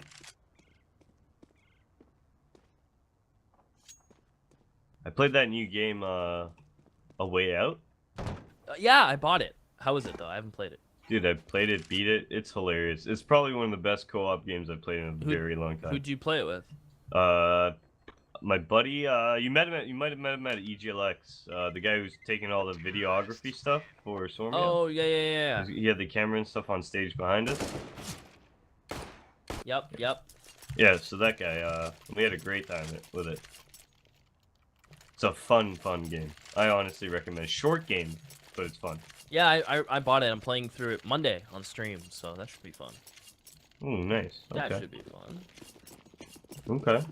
S1: I played that new game, A Way Out.
S2: Yeah, I bought it. How is it, though? I haven't played it.
S1: Dude, I played it, beat it. It's hilarious. It's probably one of the best co-op games I've played in a very long time.
S2: Who'd you play it with?
S1: My buddy, you might have met him at EGLX. The guy who's taking all the videography stuff for Storm.
S2: Oh, yeah.
S1: He had the camera and stuff on stage behind us.
S2: Yep.
S1: Yeah, so that guy, we had a great time with it. It's a fun game. I honestly recommend it. Short game, but it's fun.
S2: Yeah, I bought it. I'm playing through it Monday on stream, so that should be fun.
S1: Ooh, nice. Okay.
S2: That should be fun.
S1: Okay.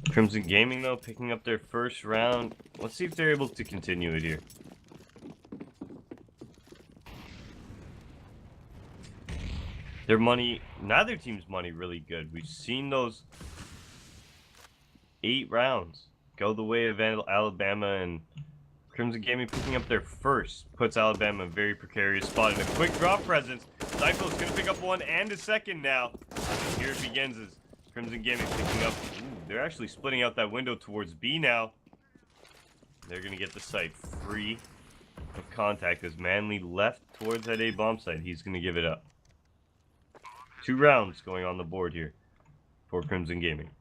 S1: Crimson Gaming, though, picking up their first round. Let's see if they're able to continue it here. Their money, neither team's money really good. We've seen those 8 rounds go the way of Alabama, and Crimson Gaming picking up their first puts Alabama in a very precarious spot. And a quick drop presence. Zypho's going to pick up 1 and a second now. And here it begins as Crimson Gaming picking up. Ooh, they're actually splitting out that window towards B now. They're going to get the site free of contact as Manly left towards that A bomb site. He's going to give it up. 2 rounds going on the board here for Crimson Gaming.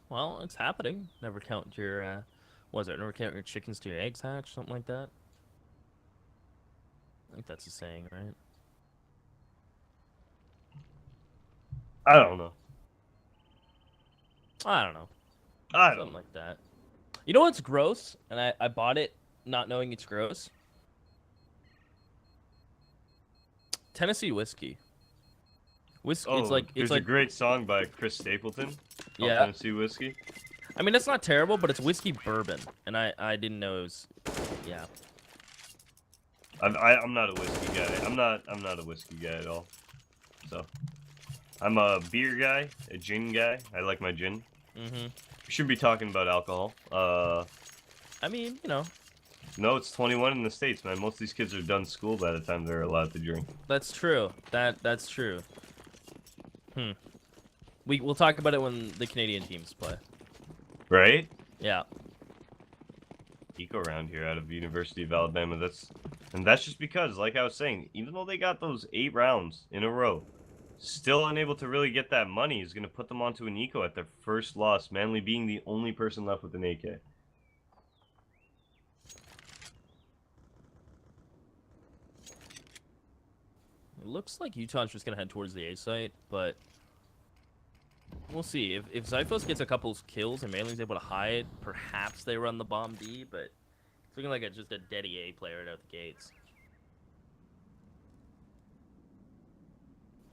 S2: Well, it's happening. Never count your, what is it? Never count your chickens till your eggs hatch, something like that. I think that's a saying, right?
S1: I don't know.
S2: I don't know.
S1: I don't
S2: Something
S1: know.
S2: like that. You know what's gross? And I bought it not knowing it's gross. Tennessee whiskey. Whiskey.
S1: Oh,
S2: It's like
S1: there's a great song by Chris Stapleton called
S2: yeah.
S1: Tennessee Whiskey.
S2: I mean, that's not terrible, but it's whiskey bourbon, and I didn't know it was. Yeah.
S1: I'm not a whiskey guy. I'm not a whiskey guy at all. So, I'm a beer guy, a gin guy. I like my gin.
S2: Mm-hmm.
S1: We should be talking about alcohol.
S2: I mean, you know.
S1: No, it's 21 in the States, man. Most of these kids are done school by the time they're allowed to drink.
S2: That's true. That's true. We'll talk about it when the Canadian teams play.
S1: Right?
S2: Yeah.
S1: Eco round here out of University of Alabama. That's just because, like I was saying, even though they got those 8 rounds in a row, still unable to really get that money is going to put them onto an eco at their first loss, Manly being the only person left with an AK.
S2: It looks like Utah's just going to head towards the A site, but we'll see. If Zyphos gets a couple kills and Manly's able to hide, perhaps they run the bomb D, but it's looking like just a dead EA player right out the gates.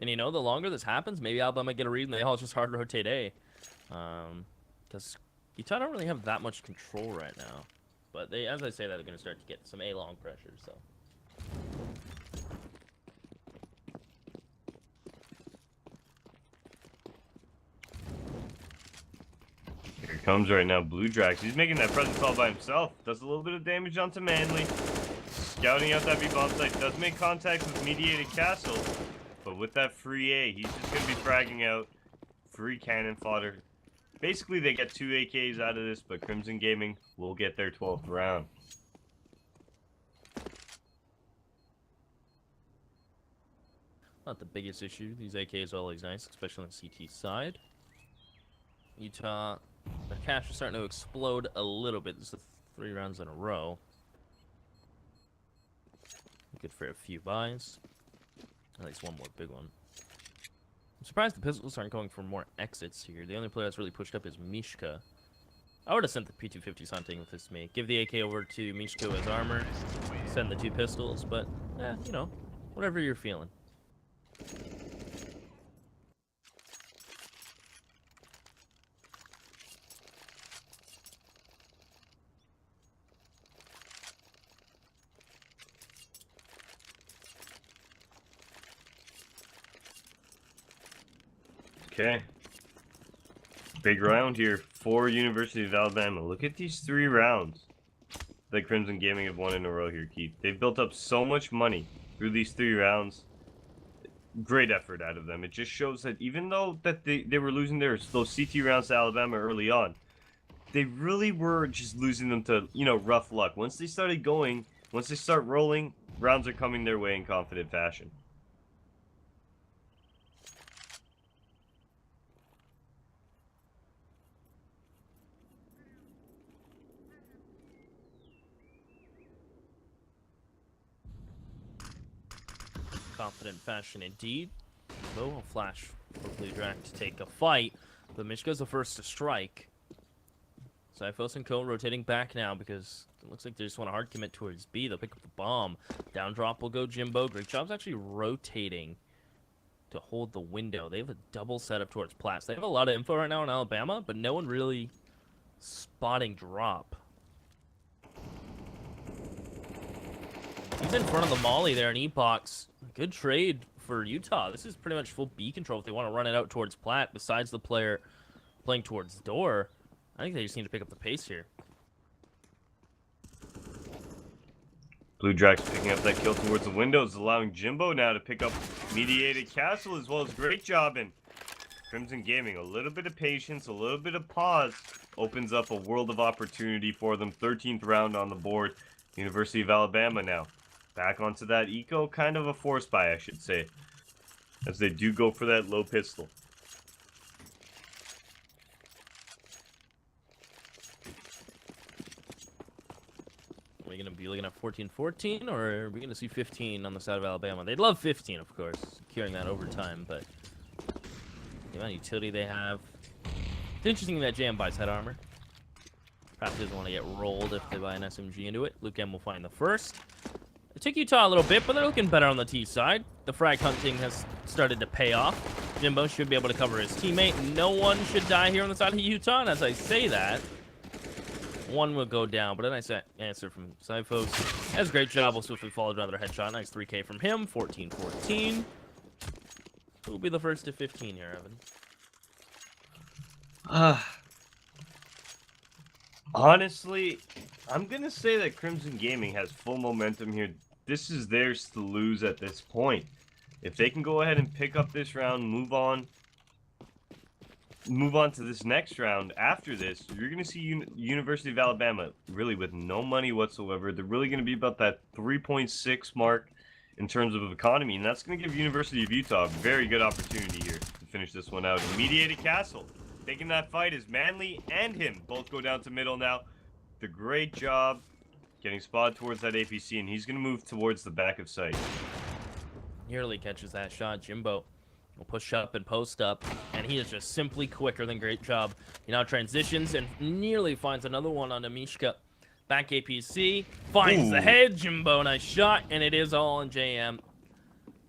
S2: And you know, the longer this happens, maybe Alabama might get a read and they all just hard rotate A. Because Utah don't really have that much control right now. But they, as I say that, they're going to start to get some A long pressure, so.
S1: Here it comes right now, Blue Drax. He's making that presence all by himself. Does a little bit of damage onto Manly. Scouting out that B bomb site. Does make contact with Mediated Castle. But with that free A, he's just going to be fragging out. Free cannon fodder. Basically, they get 2 AKs out of this, but Crimson Gaming will get their 12th round.
S2: Not the biggest issue. These AKs are always nice, especially on the CT side. Utah, their cash is starting to explode a little bit. This is 3 rounds in a row. Good for a few buys. At least one more big one. I'm surprised the pistols aren't going for more exits here. The only player that's really pushed up is Mishka. I would have sent the P250s hunting with this me. Give the AK over to Mishka as armor. Send the 2 pistols, but, you know, whatever you're feeling.
S1: Okay. Big round here for University of Alabama. Look at these 3 rounds that Crimson Gaming have won in a row here, Keith. They've built up so much money through these 3 rounds. Great effort out of them. It just shows that even though that they were losing those CT rounds to Alabama early on, they really were just losing them to, you know, rough luck. Once they started going, once they start rolling, rounds are coming their way in confident fashion.
S2: Confident fashion indeed. Though a flash for Blue Drac to take a fight, but Mishka's the first to strike. Zyphos and Co rotating back now because it looks like they just want a hard commit towards B. They'll pick up the bomb. Down drop will go Jimbo. Great job's actually rotating to hold the window. They have a double setup towards Platts. They have a lot of info right now in Alabama, but no one really spotting drop. He's in front of the molly there in Epochs. Good trade for Utah. This is pretty much full B control if they want to run it out towards Platt. Besides the player playing towards door, I think they just need to pick up the pace here.
S1: Blue Drax picking up that kill towards the windows, allowing Jimbo now to pick up Mediated Castle as well as great job in Crimson Gaming. A little bit of patience, a little bit of pause opens up a world of opportunity for them. 13th round on the board. University of Alabama now back onto that eco, kind of a force buy, I should say, as they do go for that low pistol.
S2: Are we going to be looking at 14-14, or are we going to see 15 on the side of Alabama? They'd love 15, of course, securing that overtime, but the amount of utility they have. It's interesting that JM buys head armor. Perhaps doesn't want to get rolled if they buy an SMG into it. Luke M will find the first. It took Utah a little bit, but they're looking better on the T side. The frag hunting has started to pay off. Jimbo should be able to cover his teammate. No one should die here on the side of Utah, and as I say that, one will go down, but a nice answer from Cyphos. That's a great job. Will swiftly followed another headshot. Nice 3K from him. 14-14. Who will be the first to 15 here, Evan?
S1: Honestly, I'm going to say that Crimson Gaming has full momentum here. This is theirs to lose at this point. If they can go ahead and pick up this round, move on to this next round after this, you're going to see University of Alabama really with no money whatsoever. They're really going to be about that 3.6 mark in terms of economy, and that's going to give University of Utah a very good opportunity here to finish this one out. Mediated Castle taking that fight as Manly and him both go down to middle now. The great job getting spotted towards that APC, and he's going to move towards the back of sight.
S2: Nearly catches that shot. Jimbo will push up and post up, and he is just simply quicker than great job. He now transitions and nearly finds another one on Mishka. Back APC, finds the head. Jimbo, nice shot, and it is all in JM.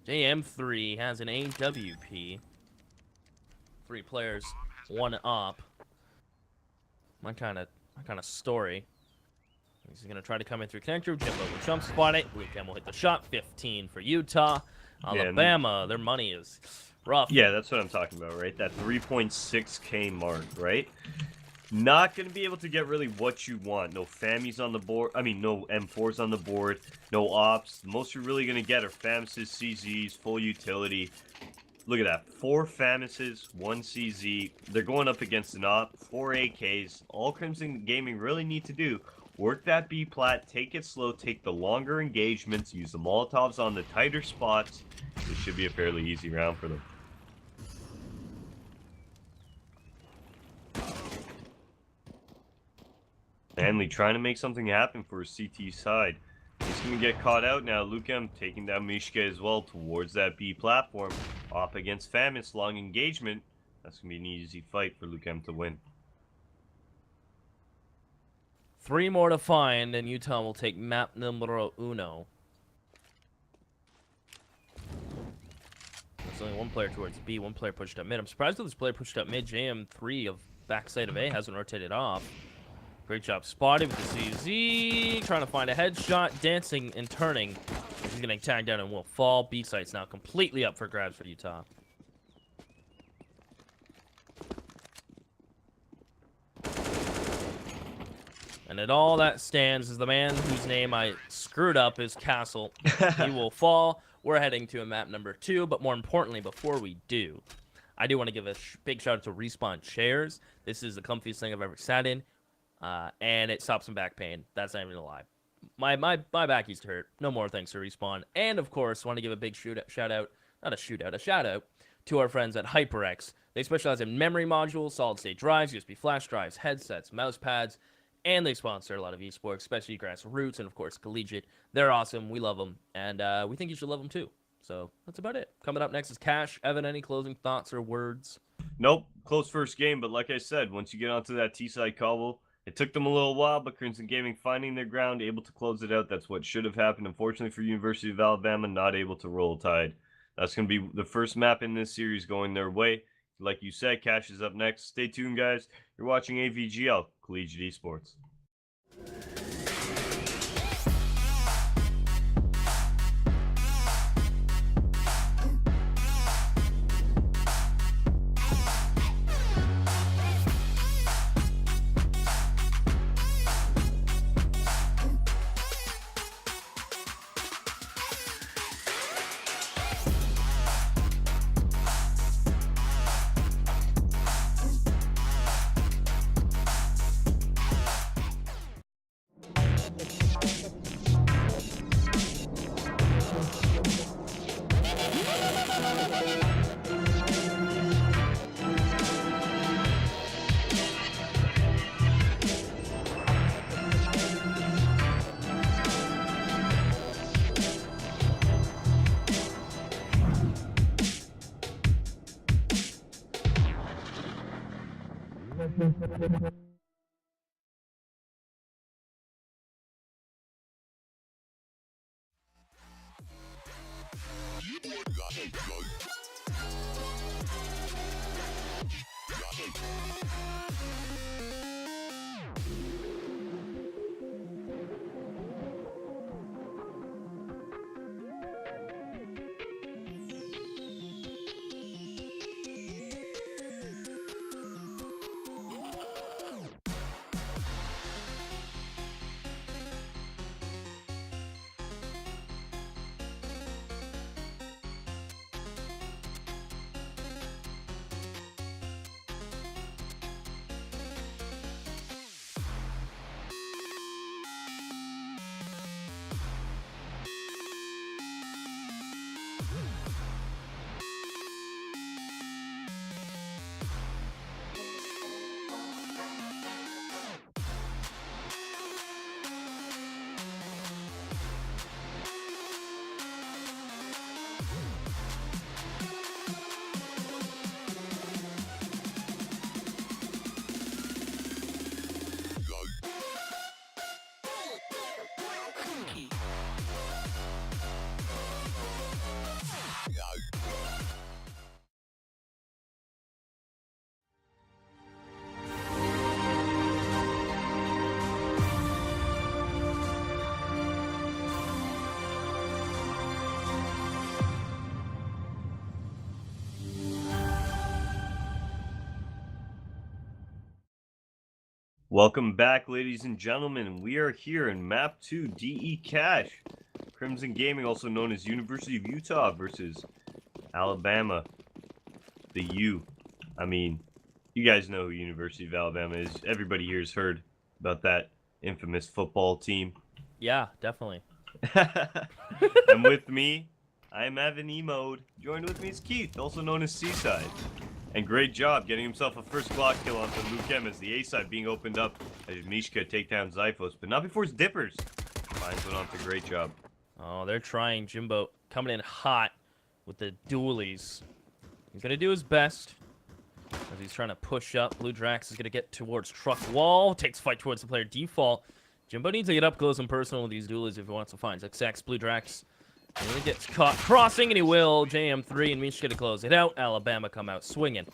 S2: JM3 has an AWP. 3 players, 1 up. My kind of story. He's gonna try to come in through connector. Jimbo will jump spot it. Luke M will hit the shot. 15 for Utah. Alabama, their money is rough.
S1: Yeah, that's what I'm talking about, right? That 3.6K mark, right? Not going to be able to get really what you want. No FAMIs on the board. I mean, no M4s on the board. No ops. The most you're really going to get are FAMISs, CZs, full utility. Look at that. 4 FAMISs, 1 CZ. They're going up against an op, 4 AKs. All Crimson Gaming really need to do, work that B plat, take it slow, take the longer engagements, use the Molotovs on the tighter spots. This should be a fairly easy round for them. Manly trying to make something happen for his CT side. He's going to get caught out now. Luke M taking down Mishka as well towards that B platform. Off against FAMIS, long engagement. That's going to be an easy fight for Luke M to win.
S2: 3 more to find, and Utah will take map numero 1. There's only 1 player towards B, 1 player pushed up mid. I'm surprised that this player pushed up mid. JM3 of backside of A hasn't rotated off. Great job spotted with the CZ. Trying to find a headshot, dancing and turning. He's getting tagged down and will fall. B site's now completely up for grabs for Utah. And at all that stands is the man whose name I screwed up is Castle. He will fall. We're heading to a map number 2, but more importantly, before we do, I do want to give a big shout out to Respawn Chairs. This is the comfiest thing I've ever sat in, and it stops some back pain. That's not even a lie. My back used to hurt. No more thanks to Respawn. And of course, want to give a big shout out to our friends at HyperX. They specialize in memory modules, solid state drives, USB flash drives, headsets, mouse pads, and they sponsor a lot of esports, especially Grassroots and, of course, Collegiate. They're awesome. We love them. And we think you should love them, too. So that's about it. Coming up next is Cash. Evan, any closing thoughts or words?
S1: Nope. Close first game. But like I said, once you get onto that T-side cobble, it took them a little while, but Crimson Gaming finding their ground, able to close it out. That's what should have happened. Unfortunately for University of Alabama, not able to roll tide. That's going to be the first map in this series going their way. Like you said, Cash is up next. Stay tuned, guys. You're watching AVGL, Collegiate Esports. Welcome back, ladies and gentlemen. We are here in Map 2 DE Cash. Crimson Gaming, also known as University of Utah versus Alabama. The U. I mean, you guys know who University of Alabama is. Everybody here has heard about that infamous football team.
S2: Yeah, definitely.
S1: And with me, I am Evan E-Mode. Joined with me is Keith, also known as Seaside. And great job getting himself a first block kill onto Luke M as the A side being opened up as Mishka take down Zyphos, but not before his dippers. Mines went on to great job.
S2: Oh, they're trying. Jimbo coming in hot with the dualies. He's gonna do his best as he's trying to push up. Blue Drax is gonna get towards truck wall. Takes fight towards the player default. Jimbo needs to get up close and personal with these dualies if he wants to find XX. Blue Drax. And when he gets caught crossing, and he will, JM3 and Mishka to close it out. Alabama come out swinging.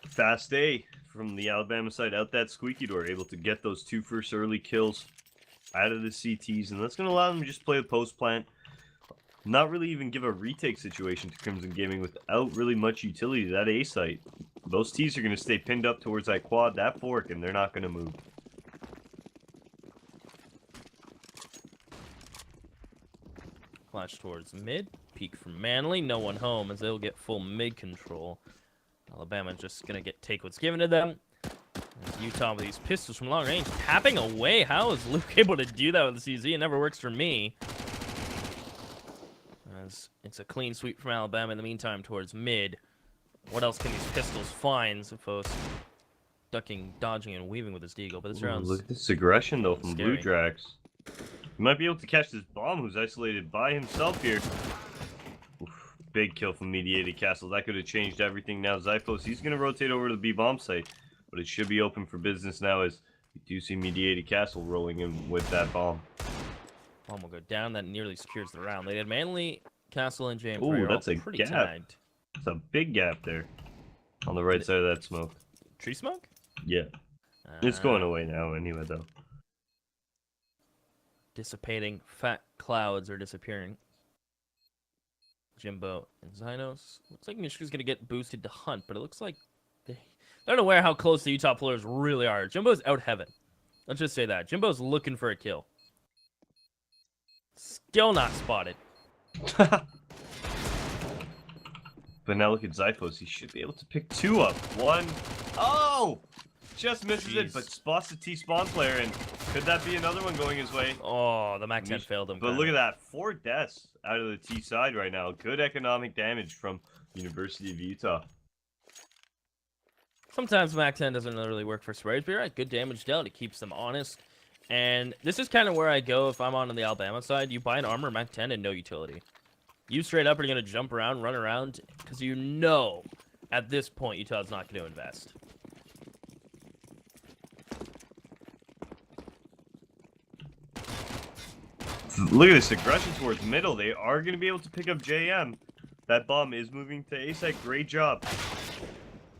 S1: Fast A from the Alabama side out that squeaky door, able to get those two first early kills out of the CTs, and that's going to allow them to just play the post plant. Not really even give a retake situation to Crimson Gaming without really much utility to that A site. Those T's are going to stay pinned up towards that quad, that fork, and they're not going to move.
S2: Flash towards mid. Peek from Manly. No one home as they'll get full mid control. Alabama just going to take what's given to them. There's Utah with these pistols from long range. Tapping away. How is Luke able to do that with the CZ? It never works for me. As it's a clean sweep from Alabama in the meantime towards mid. What else can these pistols find? Zyphos ducking, dodging, and weaving with his deagle. But this round's
S1: look at this aggression, though, from
S2: scary.
S1: Blue Drax. He might be able to catch this bomb who's isolated by himself here. Oof, big kill from Mediated Castle. That could have changed everything now. Zyphos, he's going to rotate over to the B-bomb site. But it should be open for business now as you do see Mediated Castle rolling in with that bomb.
S2: Bomb will go down. That nearly secures the round. They had Manly, Castle, and JM3
S1: Ooh,
S2: are
S1: that's
S2: all
S1: a
S2: pretty
S1: gap.
S2: tagged.
S1: It's a big gap there on the right side of that smoke.
S2: Tree smoke?
S1: Yeah. It's going away now anyway, though.
S2: Dissipating. Fat clouds are disappearing. Jimbo and Zynos. Looks like Mishka's going to get boosted to hunt, but it looks like they're unaware how close the Utah players really are. Jimbo's out heaven. Let's just say that. Jimbo's looking for a kill. Still not spotted.
S1: But now look at Zyphos. He should be able to pick two up. One. Oh! Just misses it, but spots the T-spawn player, and could that be another one going his way?
S2: Oh, the MAC-10 failed him.
S1: But look at that. 4 deaths out of the T side right now. Good economic damage from University of Utah.
S2: Sometimes MAC-10 doesn't really work for Sprays, but you're right. Good damage dealt. It keeps them honest. And this is kind of where I go if I'm on the Alabama side. You buy an armor MAC-10 and no utility. You straight up are going to jump around, run around, because you know At this point, Utah's not going to invest.
S1: Look at this aggression towards middle. They are going to be able to pick up JM. That bomb is moving to A site. Great job.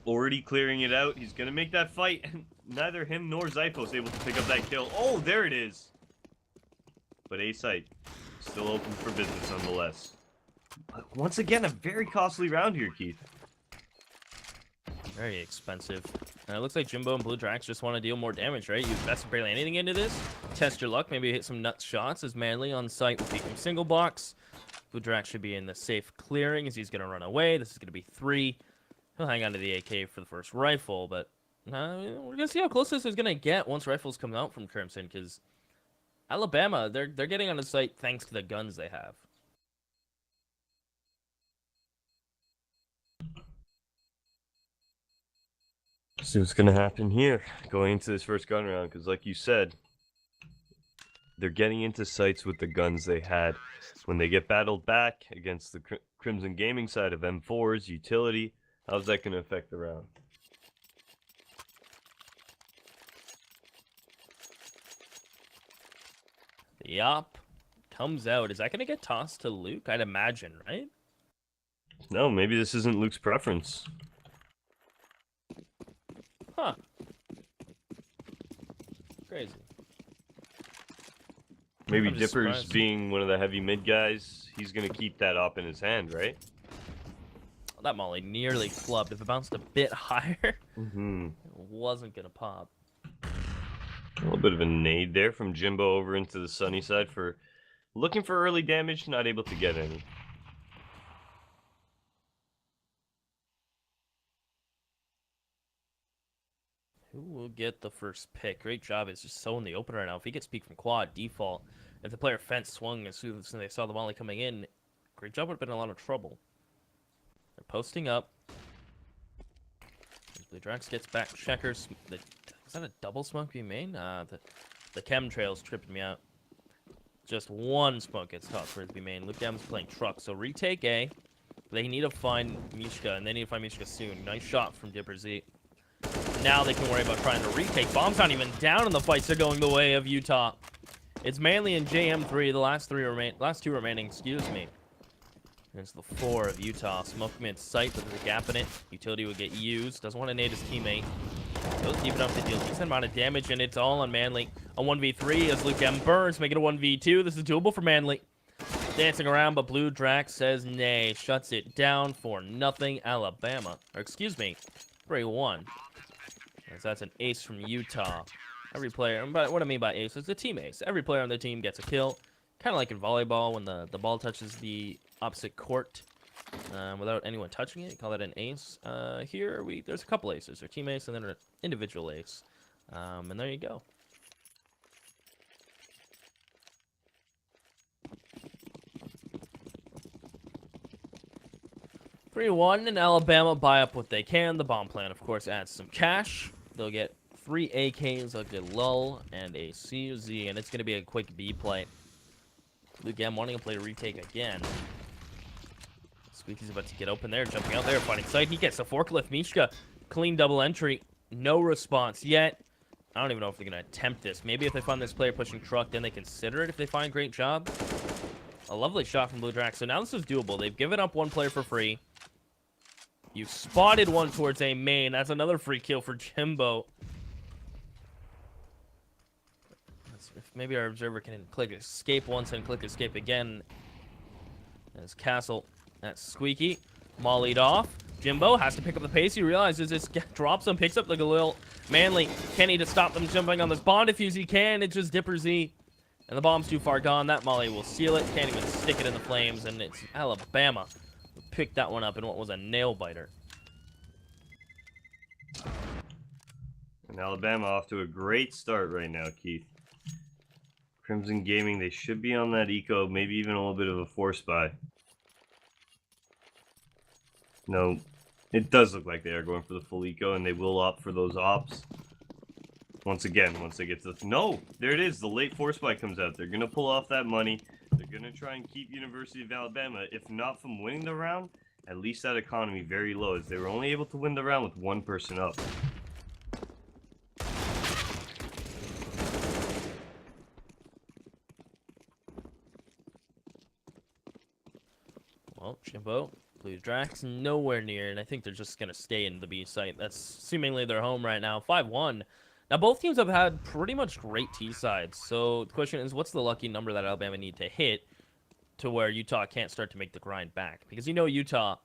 S1: Already clearing it out. He's going to make that fight. And neither him nor Zyphos able to pick up that kill. Oh, there it is. But A site still open for business nonetheless. Once again, a very costly round here, Keith.
S2: Very expensive. And it looks like Jimbo and Blue Drax just want to deal more damage, right? You invest barely anything into this. Test your luck. Maybe hit some nuts shots as Manly on site will be from single box. Blue Drax should be in the safe clearing as he's going to run away. This is going to be 3. He'll hang on to the AK for the first rifle, but we're going to see how close this is going to get once rifles come out from Crimson, because Alabama, they're getting on the site thanks to the guns they have.
S1: See what's gonna happen here going into this first gun round, because like you said, they're getting into sites with the guns they had. When they get battled back against the Crimson Gaming side of M4's utility, how's that gonna affect the round?
S2: Yup. Comes out. Is that gonna get tossed to Luke? I'd imagine, right?
S1: No, maybe this isn't Luke's preference.
S2: Huh. Crazy.
S1: Maybe
S2: I'm just
S1: Dipper's
S2: surprised.
S1: being one of the heavy mid guys. He's going to keep that up in his hand, right?
S2: That molly nearly flubbed. If it bounced a bit higher, it
S1: Mm-hmm.
S2: wasn't gonna pop.
S1: A little bit of a nade there from Jimbo over into the sunny side for looking for early damage, not able to get any.
S2: Who will get the first pick? Great job. It's just so in the open right now. If he gets peek from quad, default. If the player fence swung as soon as they saw the volley coming in, great job would have been in a lot of trouble. They're posting up. Blue Drax gets back. Checkers. Is that a double smoke being made? The chemtrails tripping me out. Just one smoke gets tossed for it to be made. Luke M's playing truck. So retake A. They need to find Mishka, and they need to find Mishka soon. Nice shot from Dipper Z. Now they can worry about trying to retake. Bomb's not even down in the fights. They're going the way of Utah. It's Manly and JM3, the last two remaining, excuse me. There's the 4 of Utah. Smoke mid sight, but there's a gap in it. Utility would get used. Doesn't want to nade his teammate. Goes deep enough to deal a decent amount of damage, and it's all on Manly. A 1v3 as Luke M burns, make it a 1v2. This is doable for Manly. Dancing around, but Blue Drax says nay. Shuts it down for nothing. Alabama. Or excuse me, 3-1. As that's an ace from Utah. Every player, but what I mean by ace is the team ace. Every player on the team gets a kill. Kind of like in volleyball when the ball touches the opposite court without anyone touching it. You call that an ace. Here, there's a couple aces. There's team ace and then an individual ace. And there you go. (3-1) and Alabama buy up what they can. The bomb plan, of course, adds some cash. They'll get 3 AKs, they'll get lull, and a CUZ, and it's going to be a quick B play. Luke M wanting to play retake again. Squeaky's about to get open there, jumping out there, finding sight. He gets a forklift. Mishka, clean double entry. No response yet. I don't even know if they're going to attempt this. Maybe if they find this player pushing truck, then they consider it if they find great job. A lovely shot from Blue Drax. So now this is doable. They've given up 1 player for free. You spotted one towards a main. That's another free kill for Jimbo. If maybe our observer can click escape once and click escape again. As Castle, that's Squeaky. Mollied off. Jimbo has to pick up the pace. He realizes this drops him, picks up like a little Manly. Kenny to stop them jumping on this bomb defuse. He can. It's just Dipper Z. And the bomb's too far gone. That Molly will seal it. Can't even stick it in the flames. And it's Alabama who picked that one up in what was a nail biter.
S1: And Alabama off to a great start right now, Keith. Crimson Gaming, they should be on that eco, maybe even a little bit of a force buy. No, it does look like they are going for the full eco, and they will opt for those ops. Once again, once they get to the... No! There it is! The late force buy comes out. They're going to pull off that money. They're going to try and keep University of Alabama, if not from winning the round, at least that economy very low, as they were only able to win the round with one person up.
S2: Well, Jimbo, Blue Drax, nowhere near, and I think they're just going to stay in the B site. That's seemingly their home right now. 5-1. Now, both teams have had pretty much great T sides. So the question is, what's the lucky number that Alabama need to hit to where Utah can't start to make the grind back? Because Utah,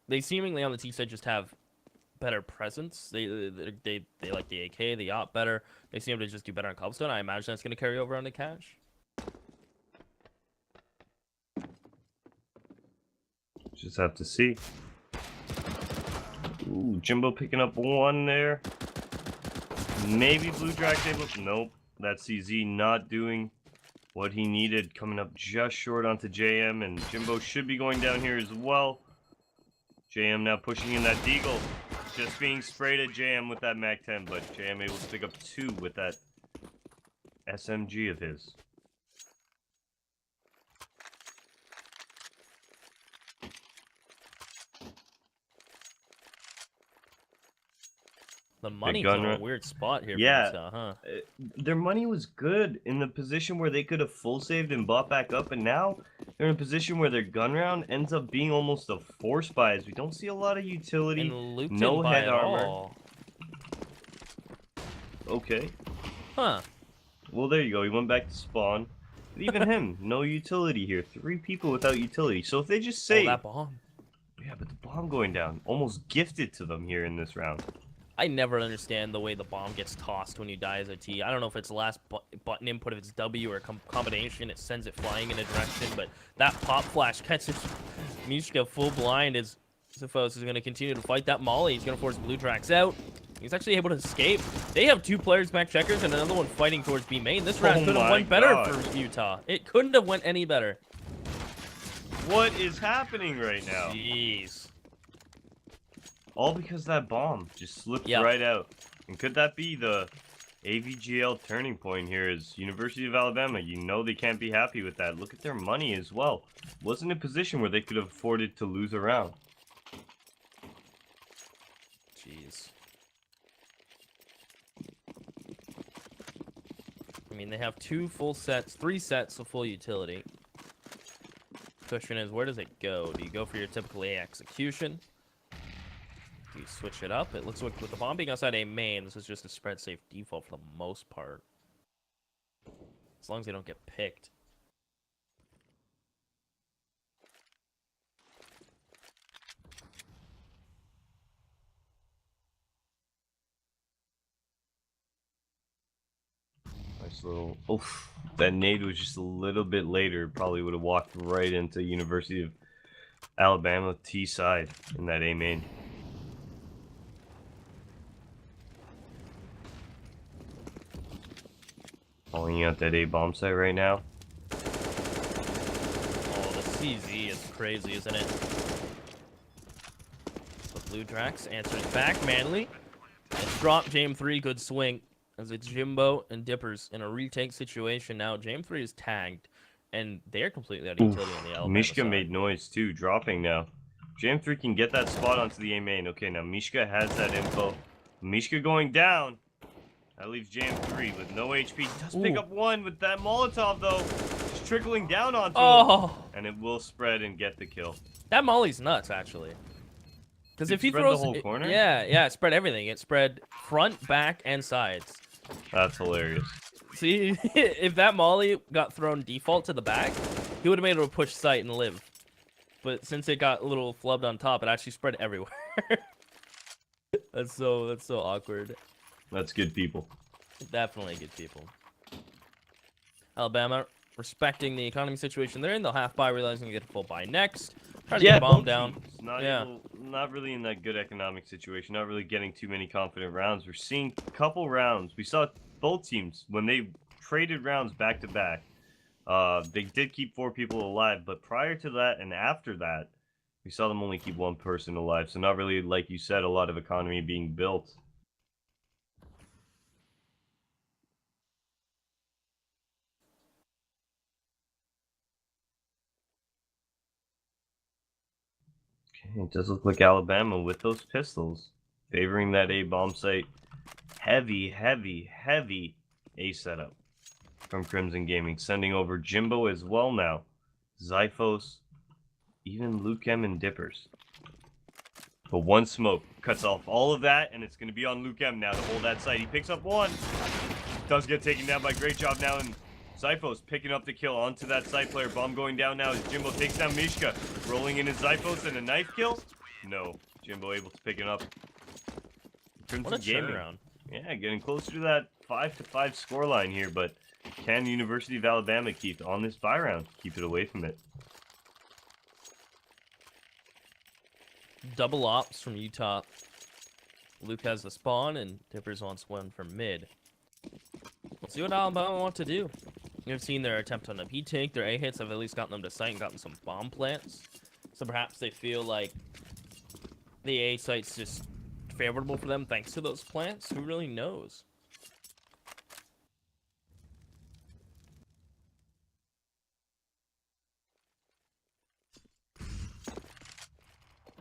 S2: they seemingly on the T side just have better presence. They like the AK, the op better. They seem to just do better on Cobblestone. I imagine that's going to carry over on the cash.
S1: Just have to see. Ooh, Jimbo picking up one there. Maybe Blue Drax able. Nope. That's CZ not doing what he needed. Coming up just short onto JM, and Jimbo should be going down here as well. JM now pushing in that Deagle. Just being sprayed at JM with that MAC-10, but JM able to pick up 2 with that SMG of his.
S2: The money's in a weird spot here.
S1: Yeah,
S2: for Utah, huh?
S1: Their money was good in the position where they could have full saved and bought back up, and now they're in a position where their gun round ends up being almost a force buy, as we don't see a lot of utility, no head armor. Okay.
S2: Huh.
S1: Well, there you go. He went back to spawn. But even him, no utility here. 3 people without utility. So if they just say...
S2: Oh, that bomb.
S1: Yeah, but the bomb going down. Almost gifted to them here in this round.
S2: I never understand the way the bomb gets tossed when you die as a T. I don't know if it's the last button input, if it's W or a combination, it sends it flying in a direction, but that pop flash catches Mishka full blind as Ziphos is going to continue to fight that Molly. He's going to force Blue Drax out. He's actually able to escape. They have 2 players back checkers and another one fighting towards B main. This round could have went better for Utah. It couldn't have went any better.
S1: What is happening right now?
S2: Jeez.
S1: All because that bomb just slipped right out. And could that be the AVGL turning point here? Is University of Alabama, they can't be happy with that. Look at their money as well. Wasn't in a position where they could have afforded to lose a round.
S2: Jeez. I mean, they have 2 full sets, 3 sets of full utility. Question is, where does it go? Do you go for your typical A execution? Do you switch it up? It looks like with the bomb being outside A main, this is just a spread safe default for the most part. As long as they don't get picked.
S1: Nice little... Oof. That nade was just a little bit later. Probably would have walked right into University of Alabama T side in that A main. Calling out that A bomb site right now.
S2: Oh, the CZ is crazy, isn't it? The Blue Drax answers back, Manly. And drop Jam3, good swing. As it's Jimbo and Dippers in a retake situation now. Jam3 is tagged, and they're completely out of utility on the Alabama
S1: Mishka
S2: side.
S1: made noise too, dropping now. Jam3 can get that spot onto the A main. Okay, now Mishka has that info. Mishka going down. That leaves Jam3 with no HP. Does pick up 1 with that Molotov, though. Just trickling down onto him. And it will spread and get the kill.
S2: That Molly's nuts, actually. Because if he
S1: spread
S2: throws
S1: the whole corner?
S2: Yeah, it spread everything. It spread front, back, and sides.
S1: That's hilarious.
S2: See, if that Molly got thrown default to the back, he would have been able to push sight and live. But since it got a little flubbed on top, it actually spread everywhere. That's so awkward.
S1: That's good people.
S2: Definitely good people. Alabama respecting the economy situation they're in. They'll half buy, realizing they get a full buy next. Try to get a bomb down.
S1: Not really in that good economic situation. Not really getting too many confident rounds. We're seeing a couple rounds. We saw both teams when they traded rounds back to back. They did keep 4 people alive, but prior to that and after that, we saw them only keep 1 person alive. So not really, like you said, a lot of economy being built. It does look like Alabama with those pistols, favoring that A bomb site. Heavy, heavy, heavy A setup from Crimson Gaming, sending over Jimbo as well now. Zyphos, even Luke M and Dippers. But one smoke cuts off all of that, and it's going to be on Luke M now to hold that site. He picks up one. Does get taken down by great job now, and Zyphos picking up the kill onto that site player. Bomb going down now as Jimbo takes down Mishka. Rolling in his Zyphos and a knife kill. No. Jimbo able to pick it up. Crimson Gaming. Yeah, getting closer to that 5-5 scoreline here, but can University of Alabama keep on this bye round? Keep it away from it.
S2: Double ops from Utah. Luke has the spawn, and Dippers wants one from mid. We'll see what Alabama want to do. You've seen their attempt on a B take. Their A hits have at least gotten them to site and gotten some bomb plants. So perhaps they feel like the A site's just favorable for them thanks to those plants. Who really knows?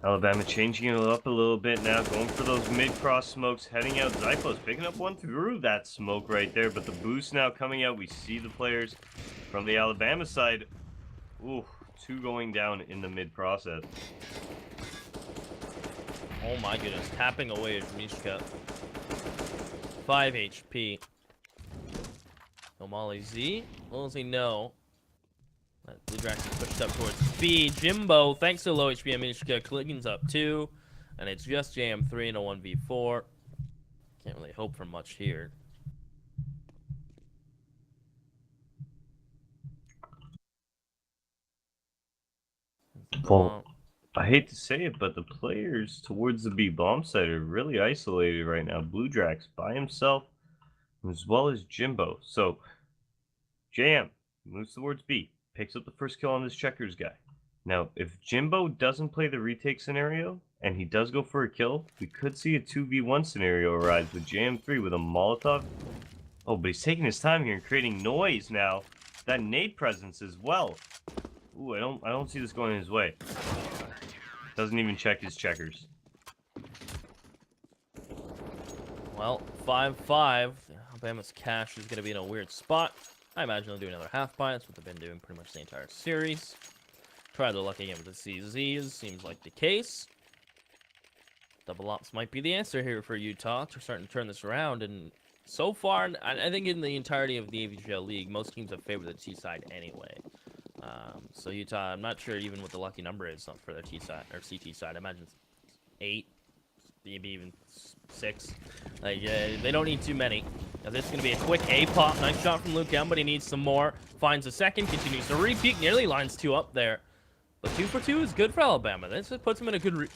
S1: Alabama changing it up a little bit now, going for those mid-cross smokes, heading out. Zyphos picking up one through that smoke right there, but the boost now coming out. We see the players from the Alabama side. Ooh, two going down in the mid-process.
S2: Oh my goodness, tapping away at Mishka. 5 HP. No Molly Z. What does he know? Blue Drax is pushed up towards B. Jimbo, thanks to low HP, Mishka clicks up 2. And it's just JM3 and a 1v4. Can't really hope for much here.
S1: Well, I hate to say it, but the players towards the B bomb site are really isolated right now. Blue Drax by himself, as well as Jimbo. So, JM moves towards B, picks up the first kill on this checkers guy. Now, if Jimbo doesn't play the retake scenario, and he does go for a kill, we could see a 2v1 scenario arise with JM3 with a Molotov. Oh, but he's taking his time here and creating noise now. That nade presence as well. Ooh, I don't see this going his way. Doesn't even check his checkers.
S2: Well, 5-5. Alabama's cash is going to be in a weird spot. I imagine they'll do another half buy. That's what they've been doing pretty much the entire series. Try the lucky game with the CZs. Seems like the case. Double ops might be the answer here for Utah. They're starting to turn this around. And so far, I think in the entirety of the AVGL League, most teams have favored the T side anyway. So Utah, I'm not sure even what the lucky number is for their T side or CT side. I imagine it's 8, maybe even 6. Like, they don't need too many. Now this is going to be a quick A pop. Nice shot from Luke M, but he needs some more. Finds a second, continues to repeat, nearly lines 2 up there. But 2 for 2 is good for Alabama. This puts him in a good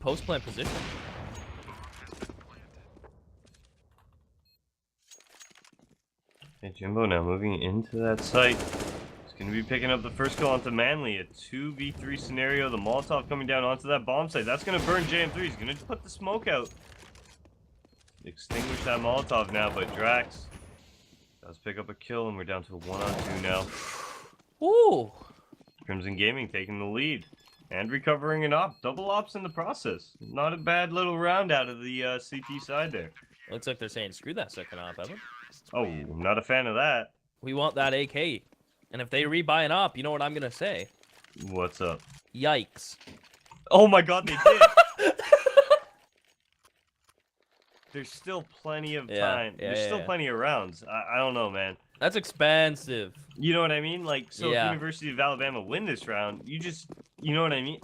S2: post plant position.
S1: Hey, Jimbo now moving into that site. Going to be picking up the first kill onto Manly. A 2v3 scenario. The Molotov coming down onto that bomb site. That's going to burn JM3. He's going to put the smoke out. Extinguish that Molotov now, but Drax does pick up a kill, and we're down to a 1-on-2 now.
S2: Ooh.
S1: Crimson Gaming taking the lead. And recovering an op. Double ops in the process. Not a bad little round out of the CT side there.
S2: Looks like they're saying screw that second op, Evan.
S1: Oh, I'm not a fan of that.
S2: We want that AK. And if they rebuy an op, you know what I'm going to say?
S1: What's up?
S2: Yikes.
S1: Oh my god, they did! There's still plenty of time. There's still plenty of rounds. I don't know, man.
S2: That's expensive.
S1: You know what I mean? Like, so if University of Alabama win this round, you know what I mean?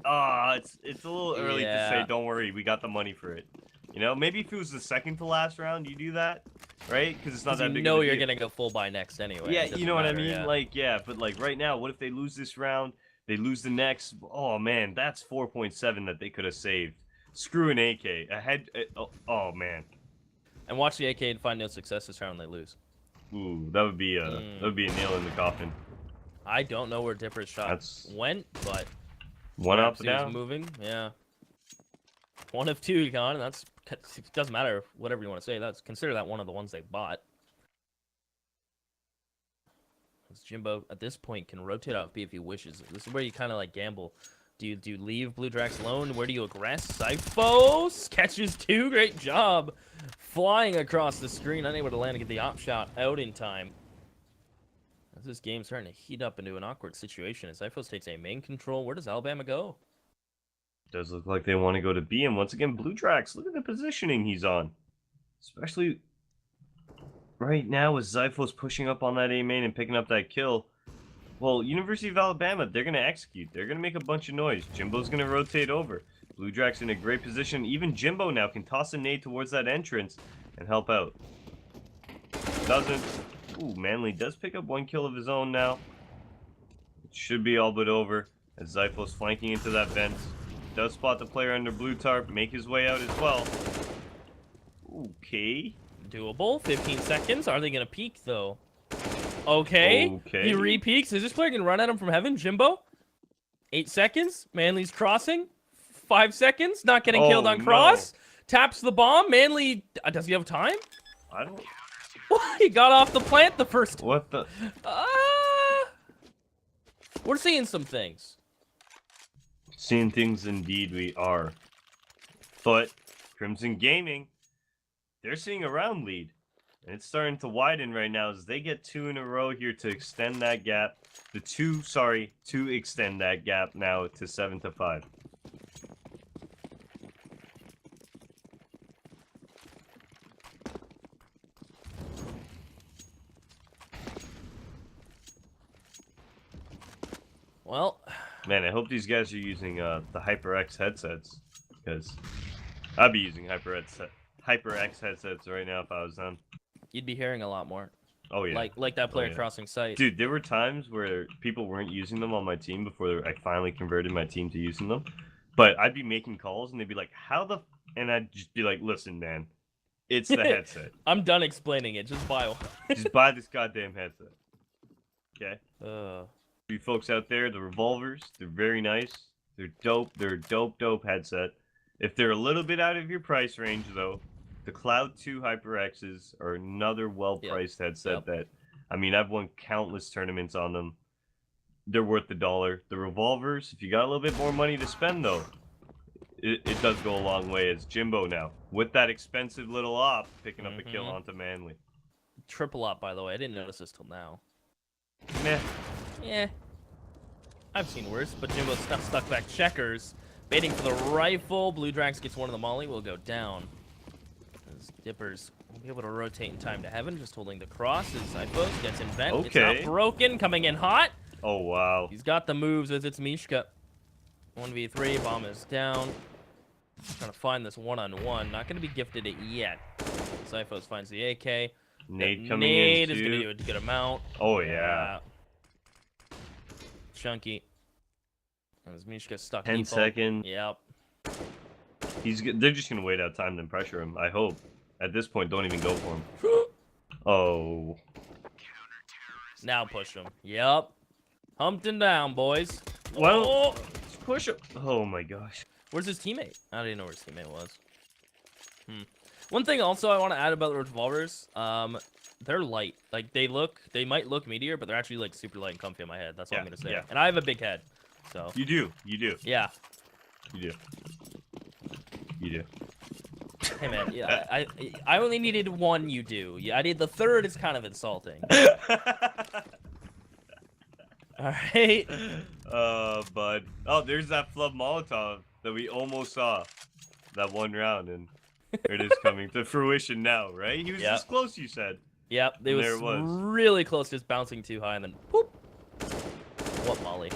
S1: It's a little early to say, don't worry, we got the money for it. You know, maybe if it was the second to last round, you do that, right? Because it's not that big.
S2: You know you're gonna go full buy next anyway.
S1: Yeah, you know what I mean? Yeah. Like, yeah, but like right now, what if they lose this round? They lose the next. Oh man, that's 4.7 that they could have saved. Screw an AK. Oh man.
S2: And watch the AK and find no success this round. They lose.
S1: Ooh, that would be a nail in the coffin.
S2: I don't know where Dipper's shot went, but
S1: one up and down.
S2: Moving, yeah. 1 of 2 gone. That's it doesn't matter whatever you want to say. That's consider that one of the ones they bought. Jimbo at this point can rotate out B if he wishes. This is where you kind of like gamble Do you leave Blue Drax alone? Where do you aggress? Syphos catches 2. Great job. Flying across the screen, unable to land and get the op shot out in time. As this game's starting to heat up into an awkward situation, as Syphos takes a main control, where does Alabama go?
S1: Does look like they want to go to B, and once again, Blue Drax, look at the positioning he's on. Especially right now with Zyphos pushing up on that A main and picking up that kill. Well, University of Alabama, they're going to execute. They're going to make a bunch of noise. Jimbo's going to rotate over. Blue Drax in a great position. Even Jimbo now can toss a nade towards that entrance and help out. Doesn't. Ooh, Manly does pick up 1 kill of his own now. It should be all but over as Zyphos flanking into that vent. Does spot the player under blue tarp, make his way out as well. Okay.
S2: Doable. 15 seconds. Are they going to peek, though? Okay. He re-peeks. Is this player going to run at him from heaven, Jimbo? 8 seconds. Manly's crossing. 5 seconds. Not getting killed on cross. No. Taps the bomb. Manly, does he have time?
S1: I don't...
S2: He got off the plant the first time.
S1: What the...
S2: We're seeing some things.
S1: Seeing things indeed we are. But Crimson Gaming, they're seeing a round lead. And it's starting to widen right now as they get 2 in a row here to extend that gap. To extend that gap now to 7-5.
S2: Well,
S1: man, I hope these guys are using the HyperX headsets, because I'd be using HyperX headsets right now if I was them.
S2: You'd be hearing a lot more.
S1: Oh yeah,
S2: like that player crossing sight.
S1: Dude, there were times where people weren't using them on my team before I finally converted my team to using them. But I'd be making calls and they'd be like, "How the?" And I'd just be like, "Listen, man, it's the headset.
S2: I'm done explaining it. Just buy one.
S1: Just buy this goddamn headset." Okay. You folks out there, the revolvers, they're very nice. They're dope. They're a dope headset. If they're a little bit out of your price range, though, the Cloud 2 HyperXs are another well-priced headset that, I mean, I've won countless tournaments on them. They're worth the $1. The revolvers, if you got a little bit more money to spend, though, it does go a long way. As Jimbo now, with that expensive little op, picking up a kill onto Manly.
S2: Triple op, by the way. I didn't notice this till now.
S1: Meh.
S2: Yeah. I've seen worse, but Jimbo's stuck back checkers. Baiting for the rifle. Blue Drax gets one of the molly. Will go down. As Dippers will be able to rotate in time to heaven. Just holding the cross as Syphos gets in vent.
S1: Okay.
S2: It's not broken. Coming in hot.
S1: Oh, wow.
S2: He's got the moves as it's Mishka. 1v3. Bomb is down. Trying to find this one-on-one. Not going to be gifted it yet. Syphos finds the AK.
S1: Nade coming in,
S2: Nade is going to do a good amount.
S1: Oh, yeah.
S2: Chunky. As Mishka stuck
S1: 10 seconds.
S2: Yep.
S1: They're just gonna wait out time and pressure him. I hope. At this point, don't even go for him. Oh.
S2: Now push him. Yep. Humped and down, boys.
S1: Well, push him. Oh my gosh.
S2: Where's his teammate? I didn't know where his teammate was. One thing also I want to add about the revolvers. They're light. Like they might look meatier, but they're actually like super light and comfy on my head. That's all I'm gonna say.
S1: Yeah.
S2: And I have a big head, so.
S1: You do.
S2: Yeah.
S1: You do.
S2: Hey man, yeah, I only needed one. You do. Yeah, I need the third. Is kind of insulting. All right.
S1: Bud. Oh, there's that flub Molotov that we almost saw that one round, and it is coming to fruition now, right? He was this close, you said.
S2: Yep, it was really close, just bouncing too high, and then whoop. What molly?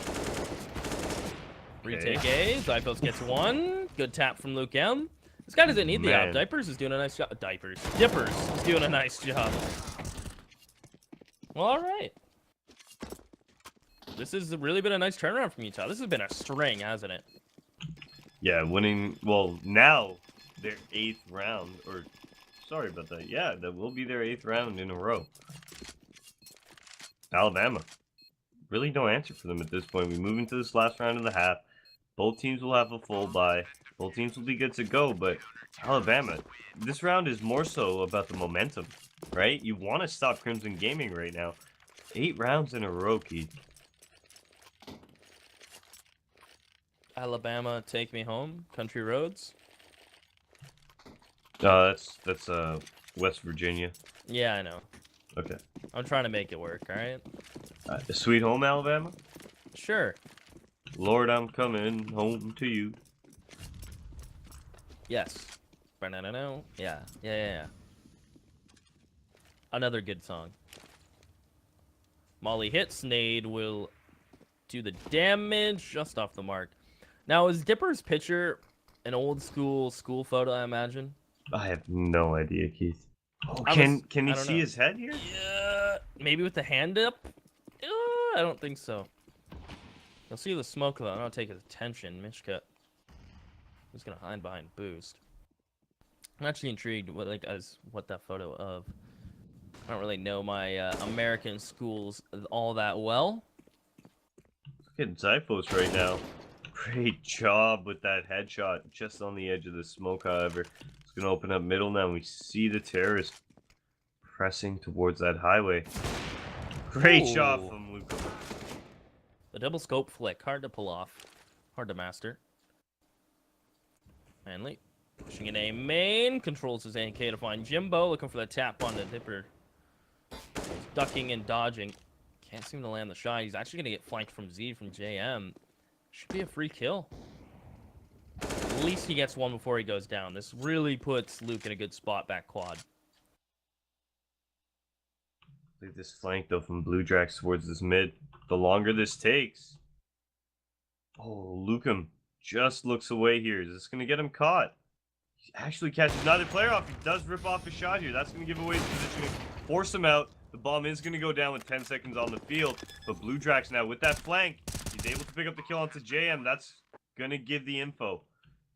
S2: Retake A. Zyphos gets one. Good tap from Luke M. This guy doesn't need the op. Dippers is doing a nice job. Dippers is doing a nice job. Well, all right. This has really been a nice turnaround from Utah. This has been a string, hasn't it?
S1: Yeah, winning. Well, now their 8th round, or sorry about that. Yeah, that will be their 8th round in a row. Alabama. Really no answer for them at this point. We move into this last round of the half. Both teams will have a full bye. Both teams will be good to go, but Alabama, this round is more so about the momentum, right? You want to stop Crimson Gaming right now. 8 rounds in a row, Keith.
S2: Alabama, take me home. Country roads.
S1: That's West Virginia.
S2: Yeah, I know.
S1: Okay.
S2: I'm trying to make it work. All right.
S1: Sweet Home Alabama.
S2: Sure.
S1: Lord, I'm coming home to you.
S2: Yes. Ba-na-na-no. Yeah. Another good song. Molly hits. Nade will do the damage just off the mark. Now, is Dipper's picture an old school photo, I imagine?
S1: I have no idea, Keith. Oh,
S2: I
S1: can you
S2: don't
S1: see
S2: know.
S1: his head here?
S2: Yeah. Maybe with the hand up? I don't think so. You'll see the smoke, though. I don't take his attention. Mishka. Who's going to hide behind Boost? I'm actually intrigued what that photo of. I don't really know my American schools all that well.
S1: Look at Zyphos right now. Great job with that headshot just on the edge of the smoke, however. It's going to open up middle now. We see the terrorist pressing towards that highway. Great shot
S2: Ooh.
S1: from Luca.
S2: The double scope flick. Hard to pull off. Hard to master. Manly. Pushing in A main. Controls his AK to find Jimbo. Looking for the tap on the Dipper. He's ducking and dodging. Can't seem to land the shot. He's actually going to get flanked from Z from JM. Should be a free kill. At least he gets one before he goes down. This really puts Luke in a good spot back quad.
S1: Look at this flank, though, from Blue Drax towards this mid. The longer this takes... Oh, Lukem just looks away here. Is this going to get him caught? He actually catches another player off. He does rip off a shot here. That's going to give away his positioning. Force him out. The bomb is going to go down with 10 seconds on the field. But Blue Drax now with that flank, he's able to pick up the kill onto JM. That's going to give the info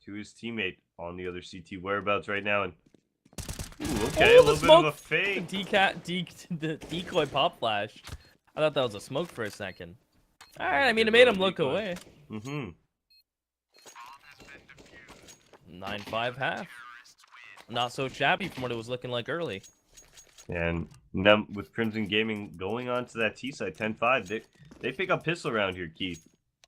S1: to his teammate on the other CT whereabouts right now. And ooh, okay, a little bit of a fake.
S2: The decoy pop flash. I thought that was a smoke for a second. Alright, I mean, it made him look away. 9-5 half. Not so shabby from what it was looking like early.
S1: And now with Crimson Gaming going on to that T side, 10-5, they pick up pistol round here, Keith.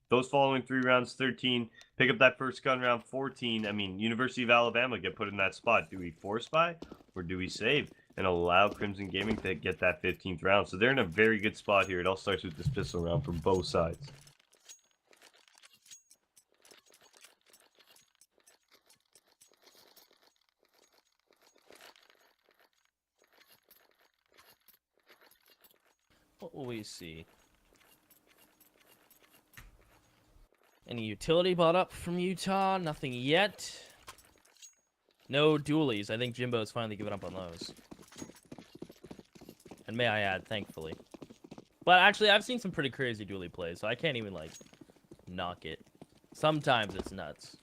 S1: Those following 3 rounds, 13. Pick up that first gun round, 14. I mean, University of Alabama get put in that spot. Do we force buy or do we save and allow Crimson Gaming to get that 15th round? So they're in a very good spot here. It all starts with this pistol round from both sides.
S2: What will we see? Any utility bought up from Utah? Nothing yet. No dualies. I think Jimbo's finally given up on those. And may I add, thankfully. But actually, I've seen some pretty crazy dually plays, so I can't even, like, knock it. Sometimes it's nuts.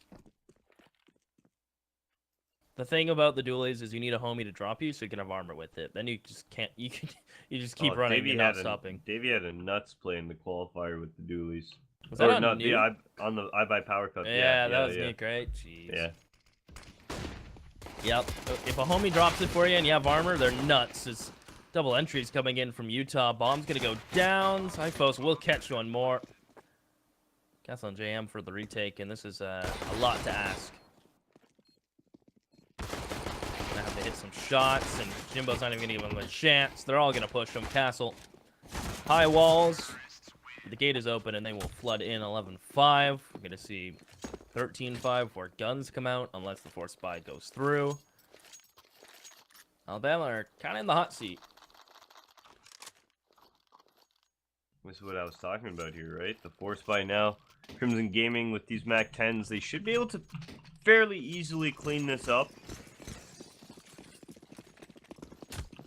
S2: The thing about the dualies is you need a homie to drop you so you can have armor with it. Then you just can't. You just keep running and not stopping.
S1: Davey had a nuts play in the qualifier with the dualies.
S2: Was that on Nuke?
S1: Yeah, on the I buy power cup.
S2: Yeah, that was Nuke, right? Jeez.
S1: Yeah.
S2: Yep. If a homie drops it for you and you have armor, they're nuts. It's double entries coming in from Utah. Bomb's gonna go down. Zyphos will catch one more. Castle on JM for the retake, and this is a lot to ask. Gonna have to hit some shots, and Jimbo's not even gonna give him a chance. They're all gonna push him. Castle. High walls. The gate is open, and they will flood in 11-5. We're gonna see 13-5 before guns come out, unless the force buy goes through. Alabama are kind of in the hot seat.
S1: This is what I was talking about here, right? The force buy now. Crimson Gaming with these Mac 10s, they should be able to fairly easily clean this up.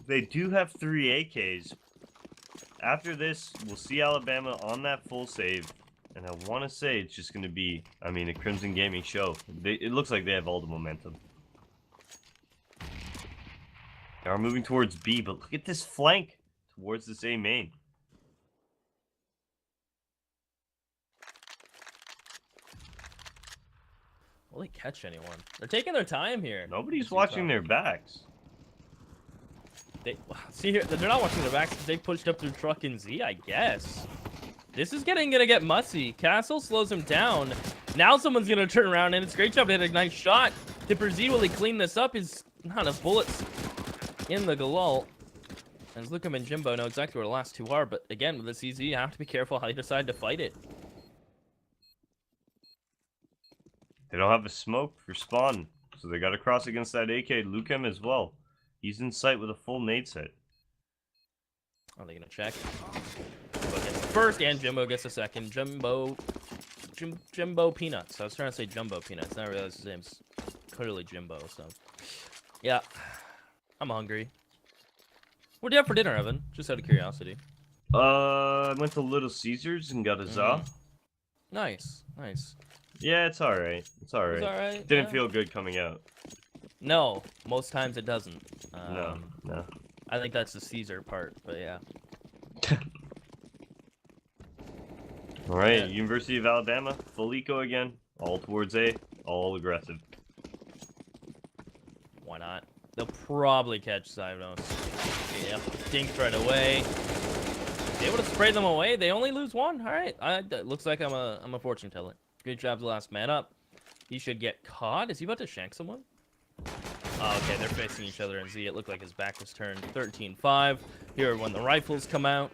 S1: They do have 3 AKs. After this, we'll see Alabama on that full save. And I want to say it's just going to be, I mean, a Crimson Gaming show. It looks like they have all the momentum. They are moving towards B, but look at this flank towards this A main.
S2: Will they catch anyone? They're taking their time here.
S1: Nobody's watching their backs.
S2: See here, they're not watching their backs because they pushed up through truck and Z, I guess. This is gonna get mussy. Castle slows him down. Now someone's gonna turn around, and it's a great job to hit a nice shot. Dipper Z, will he clean this up? Is not enough bullets in the galul. As Lukem and Jimbo know exactly where the last two are, but again, with this easy, you have to be careful how you decide to fight it.
S1: They don't have a smoke for spawn, so they got to cross against that AK. Lukem as well. He's in sight with a full nade set.
S2: Are they gonna check? Jimbo gets the first, and Jimbo gets the second. Jimbo Peanuts. I was trying to say Jumbo Peanuts. Now I realize his name's clearly Jimbo. So, yeah, I'm hungry. What do you have for dinner, Evan? Just out of curiosity.
S1: I went to Little Caesars and got a za.
S2: Nice, nice.
S1: Yeah, it's all right. It's all right.
S2: It's all right.
S1: Didn't feel good coming out.
S2: No, most times it doesn't.
S1: No.
S2: I think that's the Caesar part, but yeah.
S1: All right,
S2: Yeah.
S1: University of Alabama, full eco again, all towards A, all aggressive.
S2: Why not? They'll probably catch Zyvnos. Yep, dinked right away. Able to spray them away. They only lose one. All right, it looks like I'm a fortune teller. Good job, the last man up. He should get caught. Is he about to shank someone? Oh, okay, they're facing each other in Z. It looked like his back was turned. 13-5. Here when the rifles come out.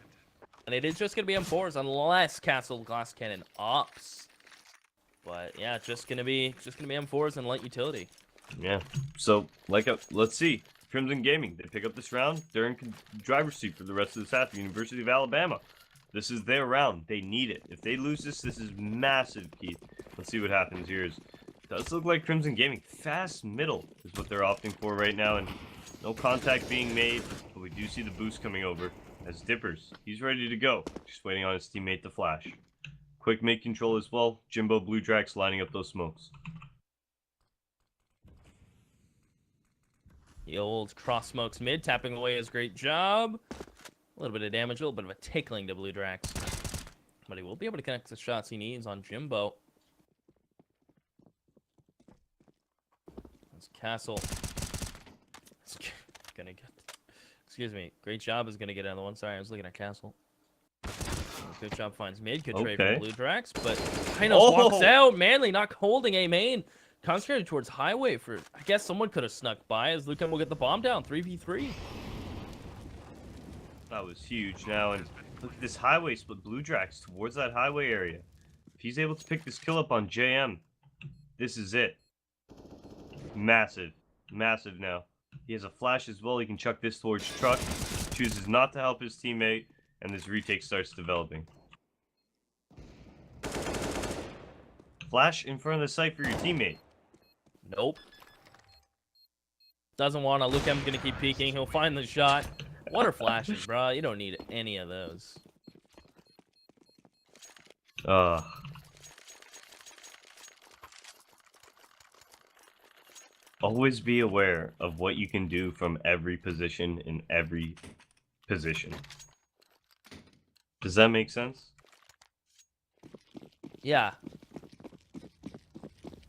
S2: And it is just going to be M4s unless Castle Glass Cannon ops. But yeah, just gonna be M4s and light utility.
S1: Yeah. So let's see. Crimson Gaming, they pick up this round. They're in driver's seat for the rest of this half. University of Alabama. This is their round. They need it. If they lose this, this is massive, Keith. Let's see what happens here. It does look like Crimson Gaming. Fast middle is what they're opting for right now, and no contact being made. But we do see the boost coming over as Dippers. He's ready to go. Just waiting on his teammate to flash. Quick mid control as well. Jimbo Blue Drax lining up those smokes.
S2: The old cross smokes mid, tapping away his great job. A little bit of damage, a little bit of a tickling to Blue Drax. But he will be able to connect the shots he needs on Jimbo. That's Castle. It's gonna get... Excuse me. Great job is gonna get another one. Sorry, I was looking at Castle. Good job finds mid. Good trade from Blue Drax, but Hynos walks out. Manly not holding A main. Concentrated towards highway for... I guess someone could have snuck by as Lukem will get the bomb down. 3v3.
S1: That was huge now, and look at this highway split. Blue Drax towards that highway area. If he's able to pick this kill up on JM, this is it. Massive. Massive now. He has a flash as well. He can chuck this towards truck. Chooses not to help his teammate, and this retake starts developing. Flash in front of the site for your teammate.
S2: Nope. Doesn't want to. Lukem's going to keep peeking. He'll find the shot. What are flashes, bro? You don't need any of those.
S1: Always be aware of what you can do from every position in every position. Does that make sense?
S2: Yeah.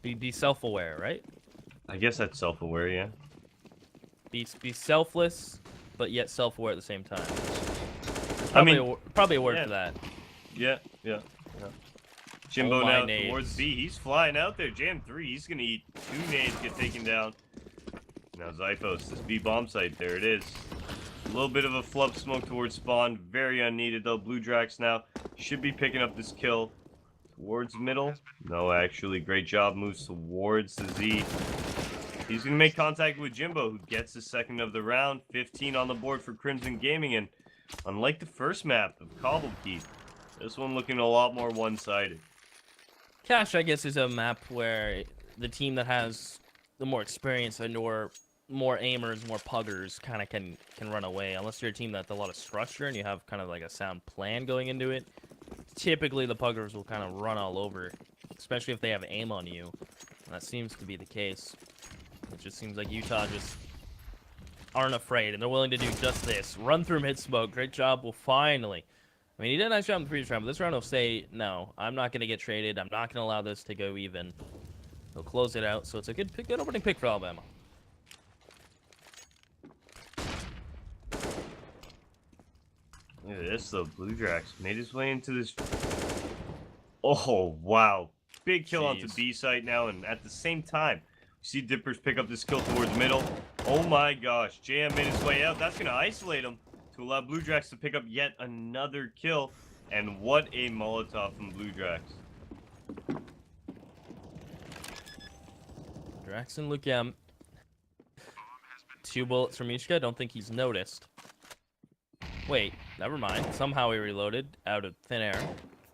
S2: Be self-aware, right?
S1: I guess that's self-aware, yeah.
S2: Be selfless, but yet self-aware at the same time. Probably a word for that.
S1: Yeah. Jimbo now towards B. He's flying out there. Jam 3. He's going to eat 2 nades, get taken down. Now Zyphos, this B bomb site. There it is. A little bit of a flub smoke towards spawn. Very unneeded, though. Blue Drax now should be picking up this kill. Towards middle. No, actually, great job. Moves towards the Z. He's going to make contact with Jimbo, who gets the second of the round. 15 on the board for Crimson Gaming. And unlike the first map of Cobblepot, this one looking a lot more one-sided.
S2: Cash, I guess, is a map where the team that has the more experience and or more aimers, more puggers kind of can run away. Unless you're a team that's a lot of structure and you have kind of like a sound plan going into it. Typically, the puggers will kind of run all over, especially if they have aim on you. And that seems to be the case. It just seems like Utah just aren't afraid, and they're willing to do just this. Run through mid smoke. Great job. Will finally... I mean, he did a nice job in the previous round, but this round he'll say, no, I'm not going to get traded. I'm not going to allow this to go even. He'll close it out, so it's a good opening pick for Alabama. Look
S1: at this, though. Blue Drax made his way into this... Oh, wow. big kill onto
S2: Jeez.
S1: B site now, and at the same time, you see Dippers pick up this kill towards middle. Oh my gosh, JM made his way out. That's going to isolate him to allow Blue Drax to pick up yet another kill. And what a Molotov from Blue Drax.
S2: Drax and Lukem. 2 bullets from each guy. Don't think he's noticed. Wait, never mind. Somehow he reloaded out of thin air.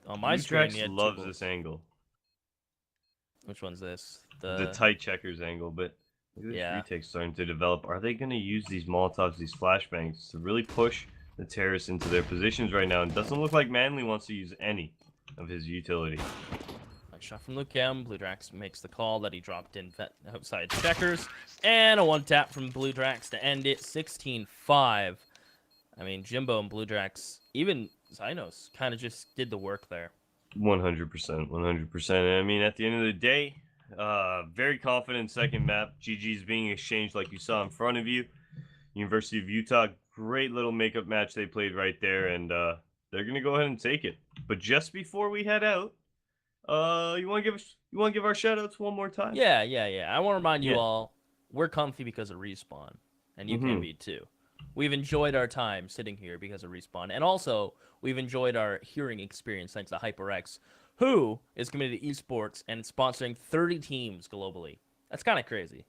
S2: On my
S1: Blue
S2: screen,
S1: Drax
S2: he had 2
S1: loves
S2: bullets.
S1: this angle.
S2: Which one's this?
S1: The tight checkers angle, but look at this
S2: Yeah.
S1: retake starting to develop. Are they going to use these Molotovs, these flashbangs, to really push the terrorists into their positions right now? And doesn't look like Manly wants to use any of his utility.
S2: Nice shot from Lukem. Blue Drax makes the call that he dropped in outside checkers. And a 1-tap from Blue Drax to end it. 16-5. I mean, Jimbo and Blue Drax, even Zynos, kind of just did the work there.
S1: 100%, 100%. And I mean, at the end of the day, very confident second map. GG's being exchanged like you saw in front of you. University of Utah, great little makeup match they played right there, and they're gonna go ahead and take it. But just before we head out, you want to give our shout outs one more time?
S2: Yeah. I want to remind you
S1: Yeah.
S2: all, we're comfy because of Respawn, and you can be too. We've enjoyed our time sitting here because of Respawn, and also we've enjoyed our hearing experience thanks to HyperX, who is committed to esports and sponsoring 30 teams globally. That's kind of crazy.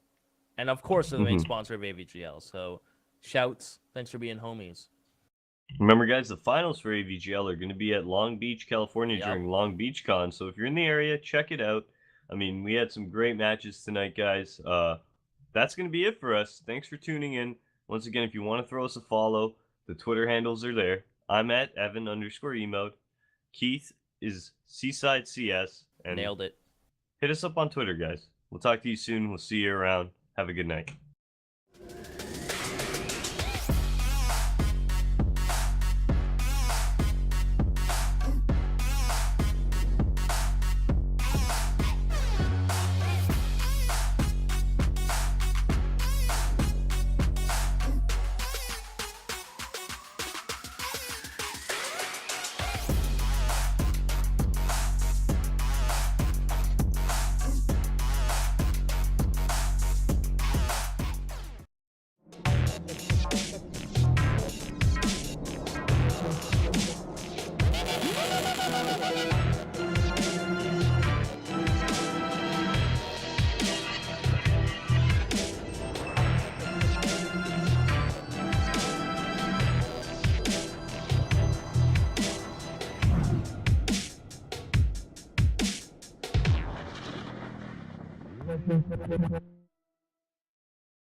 S2: And of course, they're the main sponsor of AVGL. So, shouts. Thanks for being homies.
S1: Remember, guys, the finals for AVGL are going to be at Long Beach, California during Long Beach Con. So if you're in the area, check it out. I mean, we had some great matches tonight, guys. That's going to be it for us. Thanks for tuning in. Once again, if you want to throw us a follow, the Twitter handles are there. I'm at Evan_Emode. Keith is Seaside CS. And
S2: Nailed it.
S1: hit us up on Twitter, guys. We'll talk to you soon. We'll see you around. Have a good night.
S3: Thank you.